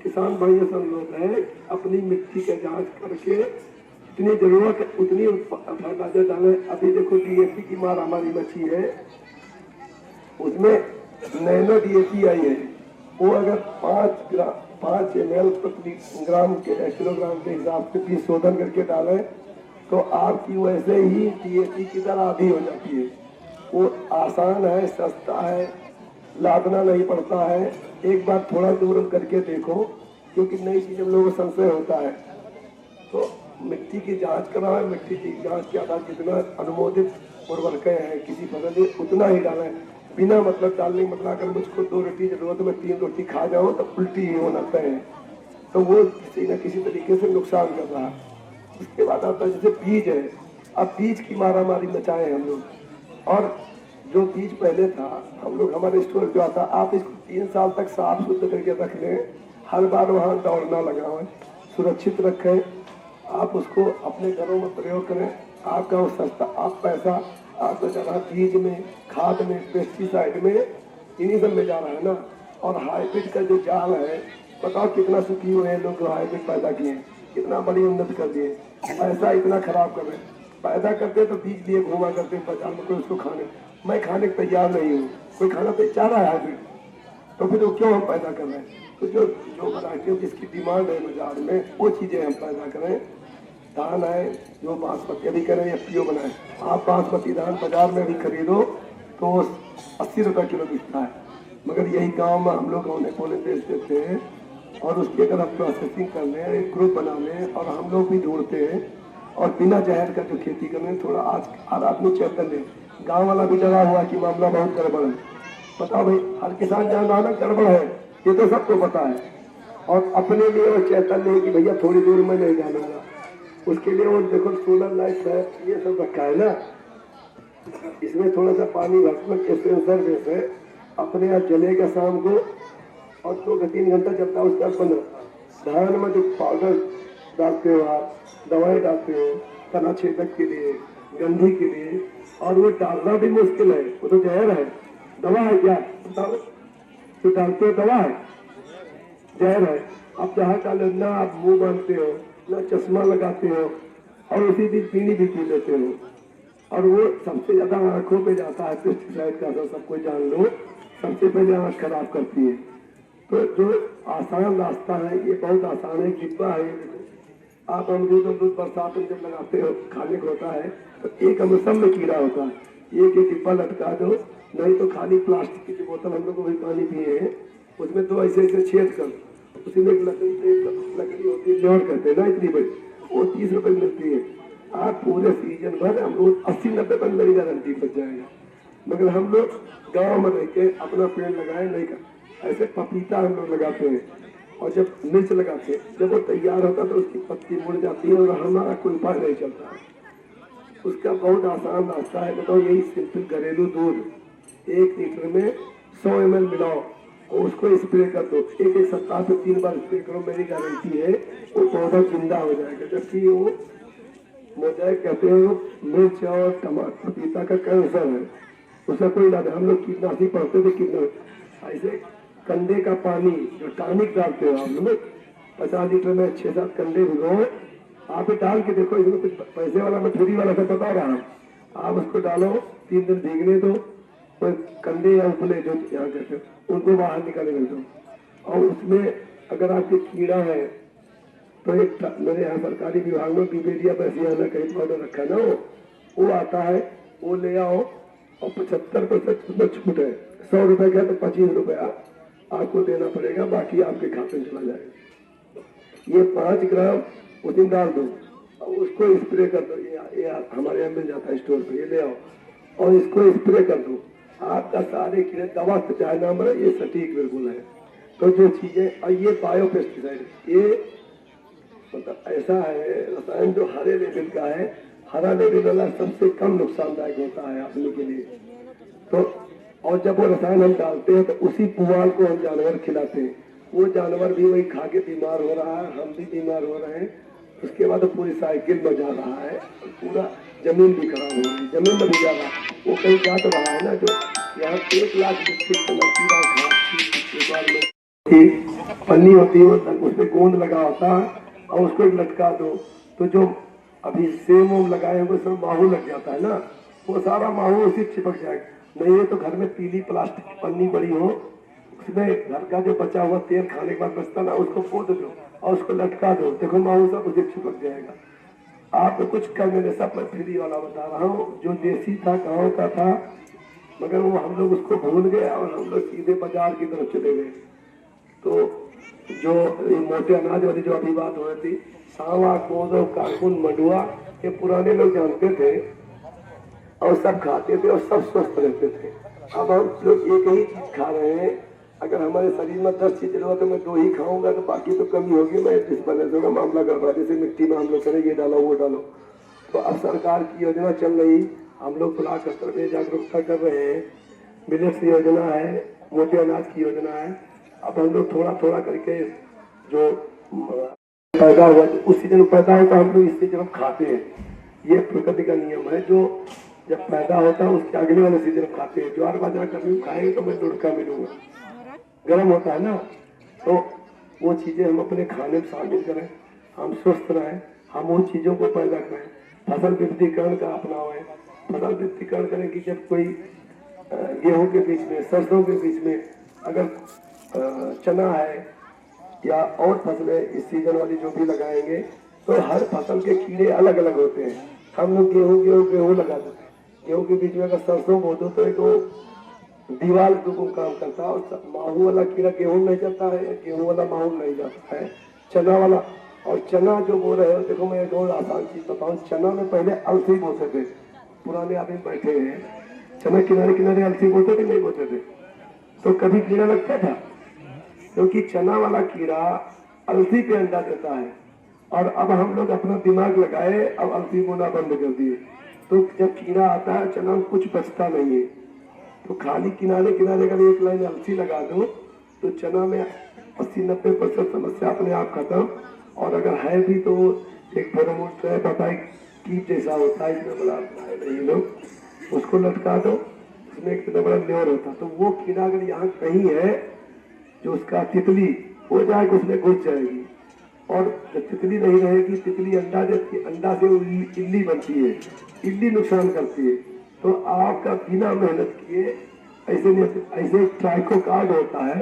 किसान भाइयों से अनुरोध है अपनी मिट्टी का जांच करके जितनी जरूरत है उतनी फर्टिलाइजर डालें। अभी देखो डीएपी की मार हमारी मच्छी है, उसमें नैनो डीएपी आई है, वो अगर 5 ml प्रति ग्राम के किलोग्राम के हिसाब से बीज शोधन करके डालें तो आपकी वैसे ही डीएपी की तरह आधी हो जाती है। वो आसान है, सस्ता है, लादना नहीं पड़ता है। एक बार थोड़ा दूर करके देखो, क्योंकि नई चीज हम लोगों को संशय होता है। तो मिट्टी की जांच कराएं, मिट्टी की जांच के आधार जितना अनुमोदित उर्वरकें हैं किसी फसल में उतना ही डालें, बिना मतलब डालने मतलब अगर मुझको 2 रोटी जरूरत है मैं 3 रोटी खा जाऊं तो उल्टी ही होना तय है, तो वो किसी न किसी तरीके से नुकसान कर रहा है। उसके बाद आता है जैसे बीज है, अब बीज की मारामारी मचाए हम लोग, और जो बीज पहले था हम लोग हमारे स्टोर जो आता, आप इसको 3 साल तक साफ सुथरा करके रख लें, हर बार वहाँ दौड़ना लगाएं, सुरक्षित रखें, आप उसको अपने घरों में प्रयोग करें। आपका वो सस्ता आप पैसा आपका जा रहा है बीज में, खाद में, पेस्टिसाइड में, इन्हीं सब में जा रहा है ना। और हाइब्रिड का जो जाल है, बताओ कितना सुखी हुए हैं लोग जो हाइब्रिड पैदा किए, कितना बड़ी उन्नति कर दिए, पैसा इतना खराब कर रहे हैं। पैदा करते तो बीज लिए घुमा करते बाजार में, कोई उसको खाने, मैं खाने को तैयार नहीं हूँ, कोई खाना तो चाह रहा है हाइब्रिड, तो फिर वो क्यों हम पैदा कर रहे हैं? तो जो वैरायटी जिसकी डिमांड है बाजार में वो चीजें हम पैदा करें। धान है जो बासमती अभी करें या पीओ बनाए, आप बासमती धान बाजार में भी खरीदो तो 80 रुपये किलो बिकता है, मगर यही गांव में हम लोग होने पोले बेच देते हैं। और उसकी अगर आप प्रोसेसिंग कर लें, एक ग्रुप बना लें, और हम लोग भी ढूंढते हैं और बिना जहर का जो खेती कर लें, थोड़ा आज हर आदमी चैतन्य, गाँव वाला भी डरा हुआ कि मामला बहुत गड़बड़ है। बताओ भाई, हर किसान जान रहा ना गड़बड़ है, ये तो सबको पता है, और अपने लिए वो चैतन्य है कि भैया थोड़ी दूर में नहीं जाना, उसके लिए वो देखो सोलर लाइट है ये सब रखा है ना, इसमें थोड़ा सा पानी भरकर के सेंसर जैसे अपने यहाँ जलेगा शाम को और 2-3 घंटा चलता है, उसका बंद रहता है। धान में जो पाउडर डालते हो आप, दवाई डालते हो तना छेदक के लिए, गंधी के लिए, और वो डालना भी मुश्किल है, वो तो जहर है। दवा है क्या बताओ, तो डालते हो दवा है, जहर है। आप जहाँ डाले ना आप मुंह बांधते हो, ना चश्मा लगाते हो, और उसी दिन पीनी भी पी लेते हो, और वो सबसे ज्यादा आंखों पे जाता है पेस्टिसाइड का, तो सब कोई जान लो, सबसे पहले आंख खराब करती है। तो जो आसान रास्ता है ये बहुत आसान है, डिब्बा है, आप अमरूद बरसात में जब लगाते हो खाने को होता है तो एक अमृतसर में कीड़ा होता है, एक डिब्बा लटका दो, नहीं तो खाली प्लास्टिक की बोतल हम लोग को भी पानी पिए हैं, उसमें 2 ऐसे छेद कर, उसी में एक लकड़ी होती है, जोड़ करते हैं ना इतनी बड़ी, वो 30 रुपए मिलती है। आप पूरे सीजन भर अमरूद 80-90 पर मेरी गारंटी बच जाएगा। मगर हम लोग गांव में रह के अपना पेड़ लगाए नहीं कर, ऐसे पपीता हम लोग लगाते हैं, और जब मिर्च लगाते हैं जब वो तैयार होता है तो उसकी पत्ती मुड़ जाती है और हमारा कोई उपाय नहीं चलता है। उसका बहुत आसान रास्ता है, बताओ यही सिंपल घरेलू दूध 1 लीटर में 100 ml मिलाओ और उसको स्प्रे कर दो, एक सप्ताह से 3 बार स्प्रे करो, मेरी गारंटी है वो पौधा जिंदा हो जाएगा। जबकि वो मोजाइक कहते हैं वो मिर्च और टमाटर पपीता का कैंसर है, उसका कोई इलाज, हम लोग कीटनाशी पढ़ते थे कितना, ऐसे कंडे का पानी जो टॉनिक डालते हो आप लोग 50 लीटर में 6-7 कंडे भिगो, आप डाल के देखो, इसमें कुछ पैसे वाला मठूरी वाला सब बता रहा हूँ, आप उसको डालो 3 दिन भीगने दो, कोई कंडे या उपले जो यहाँ कहते हो उनको बाहर निकाले दो, और उसमें अगर आपके कीड़ा है तो एक मेरे यहाँ सरकारी विभाग में बिबेरिया बैसियाना कहीं पाउडर रखा ना, वो आता है, वो ले आओ, और 75% छूट है, 100 रुपए का तो 25 रुपया आपको देना पड़ेगा, बाकी आपके खाते में चला जाएगा। ये 5 ग्राम उस दिन डाल दो और उसको स्प्रे कर दो, ये हमारे यहाँ मिल जाता है स्टोर पे, ये ले आओ और इसको स्प्रे कर दो, आपका सारे कीड़े दवा से चाहे ना मरे, ये सटीक बिल्कुल है। तो जो चीजें, और ये बायो पेस्टिसाइड, ये मतलब ऐसा है रसायन जो हरे लेवल का है, हरा लेवल वाला सबसे कम नुकसानदायक होता है आदमी के लिए। तो और जब वो रसायन हम डालते हैं तो उसी पुआल को हम जानवर खिलाते हैं, वो जानवर भी वही खा के बीमार हो रहा है, हम भी बीमार हो रहे हैं। उसके बाद पूरी साइकिल में जा रहा है, पूरा जमीन भी खराब हो रही है, जमीन में भी जा रहा है। वो कहीं जा तो रहा है ना, जो यहाँ 1 लाख की पन्नी होती है, उसमें गोंद लगा होता है और उसको लटका दो तो जो अभी सेम ओम लगाए हुए सब माहू लग जाता है ना, वो सारा माहू उसी चिपक जाएगा। नहीं है तो घर में पीली प्लास्टिक की पन्नी बड़ी हो, उसमें घर का जो बचा हुआ तेल खाने के बाद बचता ना, उसको पोत दो और उसको लटका दो, देखो माहू सब उसे चिपक जाएगा। आप कुछ कर मेरे सब मैं फ्री वाला बता रहा हूँ, जो देसी था गाँव का था, मगर वो हम लोग उसको भूल गए और हम लोग सीधे बाजार की तरफ चले गए। तो जो ये मोटे अनाज वाली जो अभी बात हो रही थी, सावा, कोदो, काकुन, मंडुआ, ये पुराने लोग जानते थे और सब खाते थे और सब स्वस्थ रहते थे। अब हम लोग एक ही चीज खा रहे हैं। अगर हमारे शरीर में 10 चीज जरूरत है, मैं 2 ही खाऊंगा तो बाकी तो कमी होगी। मैं डिस्बैलेंस होगा, मामला गड़बड़ा, जैसे मिट्टी में हम लोग करें ये डालो वो डालो। तो अब सरकार की योजना चल रही, हम लोग ब्लॉक स्तर पे जागरूकता कर रहे हैं। मिलेट्स योजना है, मोटे अनाज की योजना है। अब हम लोग थोड़ा थोड़ा करके जो पैदा हुआ, उस सीजन पैदा होता है हम लोग इस सीजन हम खाते हैं। ये प्रकृति का नियम है, जो जब पैदा होता है उसके अगले वाले सीजन खाते हैं। ज्वार बाजरा कभी खाएंगे तो मैं लुढ़का मिलूंगा, गर्म होता है ना, तो वो चीजें हम अपने खाने में शामिल करें, हम स्वस्थ रहें, हम उन चीजों को पैदा करें। फसल विविधीकरण का अपनावें। फसल विविधीकरण करें कि जब कोई गेहूं के बीच में, सरसों के बीच में अगर चना है या और फसलें इस सीजन वाली जो भी लगाएंगे, तो हर फसल के कीड़े अलग अलग होते हैं। हम लोग गेहूं लगा देते हैं, गेहूं के बीच में अगर सरसों बो दो तो एक दीवार को काम करता है, और माहू वाला कीड़ा गेहूं नहीं जाता है, गेहूं वाला माहू नहीं जाता है, चना वाला। और चना जो बो रहे हो, देखो मैं एक और आसान चीज बताऊं, चना में पहले अलसी बोते थे, पुराने आदमी बैठे हैं, चना किनारे किनारे अलसी बोते थे, नहीं बोते थे, तो कभी कीड़ा लगता था, क्योंकि चना वाला कीड़ा अलसी पे अंडा देता है। और अब हम लोग अपना दिमाग लगाए, अब अलसी बोना बंद कर दिए, तो जब कीड़ा आता है चना में कुछ बचता नहीं है। तो खाली किनारे किनारे अगर एक लाइन अलसी लगा दो तो चना में 80-90% समस्या अपने आप खत्म। और अगर है भी तो एक फेरोमोन ट्रैप आता है, कीट जैसा होता है, इसमें बड़ा ये लोग, उसको लटका दो, उसमें एक बड़ा लेयर होता है, तो वो कीड़ा अगर यहाँ कहीं है, जो उसका तितली हो जाएगा उसमें घुस जाएगी। और जब तितली नहीं रहेगी, तितली अंडा देती है, अंडा से इल्ली बनती है, इल्ली नुकसान करती है। तो आपका बिना मेहनत किए ऐसे ट्राइको कार्ड होता है,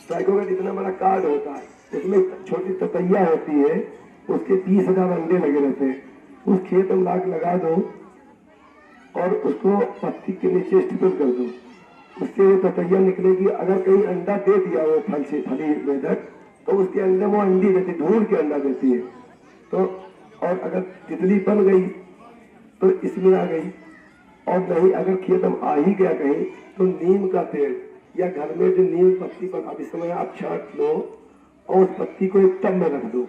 ट्राइको का जितना बड़ा कार्ड होता है, उसमें छोटी ततैया होती है, उसके 20,000 अंडे लगे रहते हैं। उस खेत में लाख लगा दो और उसको पत्ती के नीचे स्टिपल कर दो, उससे ततैया निकलेगी। अगर कहीं अंडा दे दिया वो फली मेढक, तो उसके अंडे वो अंडी देती, ढूंढ के अंडा देती है। तो और अगर तितली बन गई तो इसमें आ गई, और नहीं अगर खेत में आ ही गया कहीं, तो नीम का तेल या घर में जो नीम पत्ती पर अभी समय आप छाट लो और उस पत्ती को एक टब में रख दो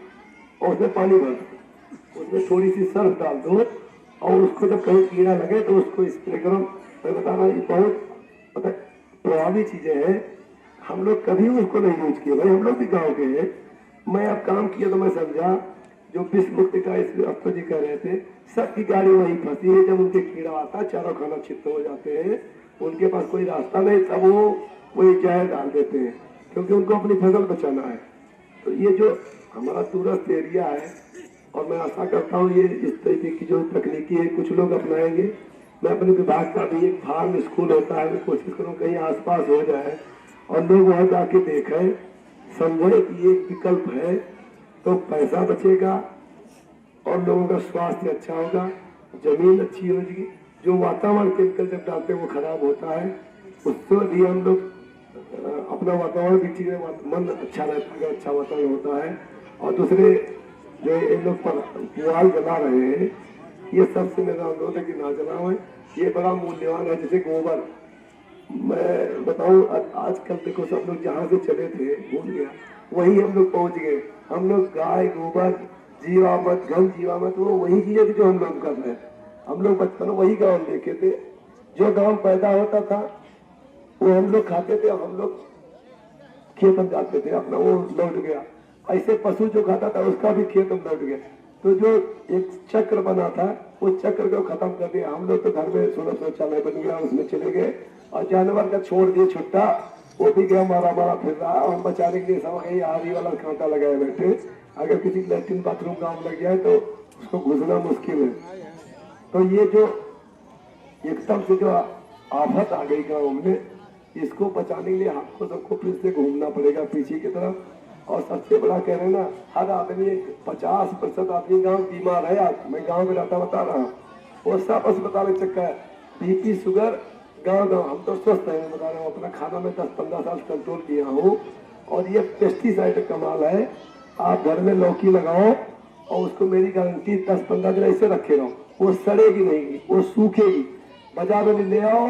और उसमें पानी भर दो, उसमें थोड़ी सी सर्फ डाल दो और उसको जब कहीं कीड़ा लगे तो उसको स्प्रे करो। मैं बता रहा हूँ, ये बहुत प्रभावी चीजें हैं। हम लोग कभी उसको नहीं यूज किए भाई, हम लोग भी गाँव के हैं। मैं अब काम किया तो मैं समझा, जो विश्व मुक्ति का इस अफ्तो जी कह रहे थे, सबकी गाड़ी वहीं फंसी है। जब उनके कीड़ा आता है, चारों खाना छिन्न हो जाते हैं, उनके पास कोई रास्ता नहीं, तब वो वही जहर डाल देते हैं, क्योंकि उनको अपनी फसल बचाना है। तो ये जो हमारा दूरस्थ एरिया है, और मैं आशा करता हूँ ये इस तरीके की जो तकनीकी है कुछ लोग अपनाएंगे। मैं अपने विभाग का भी एक फार्म स्कूल होता है, मैं कोशिश करूँ कहीं आसपास हो जाए और लोग वहाँ जाके देखें, समझे कि ये एक विकल्प है, तो पैसा बचेगा और लोगों का स्वास्थ्य अच्छा होगा, जमीन अच्छी होगी। जो वातावरण केमिकल जब डालते हैं वो खराब होता है, उससे भी हम लोग अपना वातावरण भी चीजें, मन अच्छा रहता है, अच्छा वातावरण होता है। और दूसरे जो इन लोग पुआल जला रहे हैं, ये सबसे मेरा अनुरोध है कि ना जलाएं, ये बड़ा मूल्यवान है। जैसे गोबर, मैं बताऊं आजकल देखो सब लोग जहाँ से चले थे भूल गया, वही हम लोग पहुंच गए। हम लोग गाय गोबर जीवामृत घन जीवामृत वो वही चीजें थी जो हम लोग कर रहे हैं। हम लोग बचपन में वही गाँव देखे थे, जो गाँव पैदा होता था वो हम लोग खाते थे। हम लोग खेत हम जाते थे अपना, वो लौट गया। ऐसे पशु जो खाता था उसका भी खेत हम लौट गया। तो जो एक चक्र बना था वो चक्र को खत्म कर दिया। हम लोग तो घर में सोलह शौचालय बन गया, उसमें चले गए और जानवर का छोड़ दिए छुट्टा, वो भी गया मारा मारा फिर रहा। और बचाने के लिए सब यही आरी वाला कांटा लगाए बैठे। अगर किसी लैट्रिन बाथरूम गाँव लग जाए तो उसको घुसना मुश्किल है। तो ये जो एकदम से जो आफत आ गई गाँव में, इसको बचाने के लिए हमको सबको फिर से घूमना पड़ेगा पीछे की तरफ। और सबसे बड़ा कह रहे हैं ना, हर आदमी 50% आदमी गांव बीमार है। आज मैं गांव में रहता बता रहा हूँ, वो सब अस्पताल में चक्का है, बीपी शुगर गांव गांव। हम तो स्वस्थ हैं, बता रहा हूँ, अपना खाना में 10-15 साल कंट्रोल किया हूँ। और ये पेस्टिसाइड कमाल है। आप घर में लौकी लगाओ और उसको मेरी गारंटी 10-15 दिन ऐसे रखे रहो, वो सड़ेगी नहीं, वो सूखेगी। बाजार में ले आओ,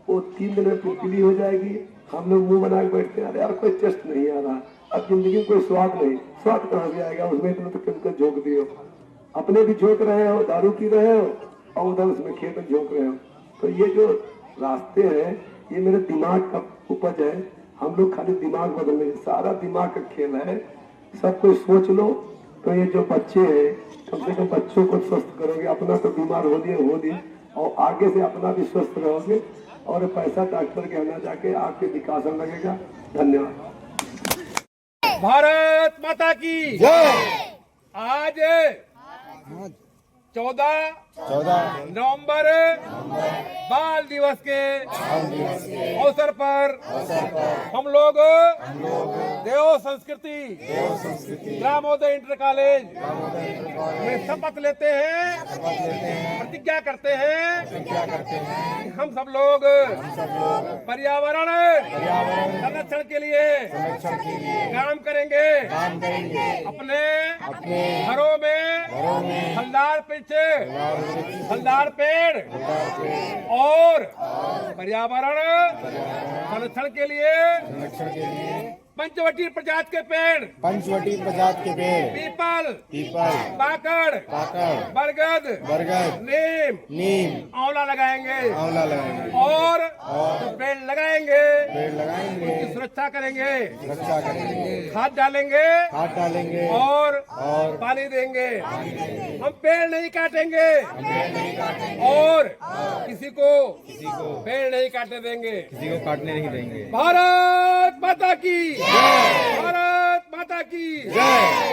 वो 3 दिन में पीली हो जाएगी। हम लोग मुंह बना के बैठते हैं, अरे यार कोई टेस्ट नहीं आ रहा, अब जिंदगी में कोई स्वाद नहीं। स्वाद कहाँ से आएगा, उसमें इतना तो केमिकल झोंक दियो। अपने भी झोंक रहे हो, दारू पी रहे हो और उधर उसमें खेत में झोंक रहे हो। तो ये जो रास्ते हैं ये मेरे दिमाग का उपज है। हम लोग खाली दिमाग बदल रहे, सारा दिमाग का खेल है। सब कुछ सोच लो। तो ये जो बच्चे हैं, कम से कम बच्चों को स्वस्थ करोगे, अपना तो बीमार हो दिए और आगे से अपना भी स्वस्थ रहोगे और पैसा डॉक्टर के यहाँ जाके आपके विकास में लगेगा। धन्यवाद। भारत माता की जय। आज 14 नवंबर बाल दिवस के अवसर पर हम लोग देव संस्कृति ग्रामोदय इंटर कॉलेज में शपथ लेते हैं, प्रतिज्ञा करते हैं कि हम सब लोग पर्यावरण संरक्षण के लिए काम करेंगे। अपने घरों में फलदार पेड़ और पर्यावरण संरक्षण के लिए पंचवटी प्रजाति के पेड़, पीपल, पाकड़, बरगद, नीम, आंवला लगाएंगे और जो पेड़ लगाएंगे उसकी सुरक्षा करेंगे, खाद डालेंगे और पानी देंगे। हम पेड़ नहीं काटेंगे और किसी को पेड़ नहीं काटने देंगे। भारत माता की जय। भारत माता की जय।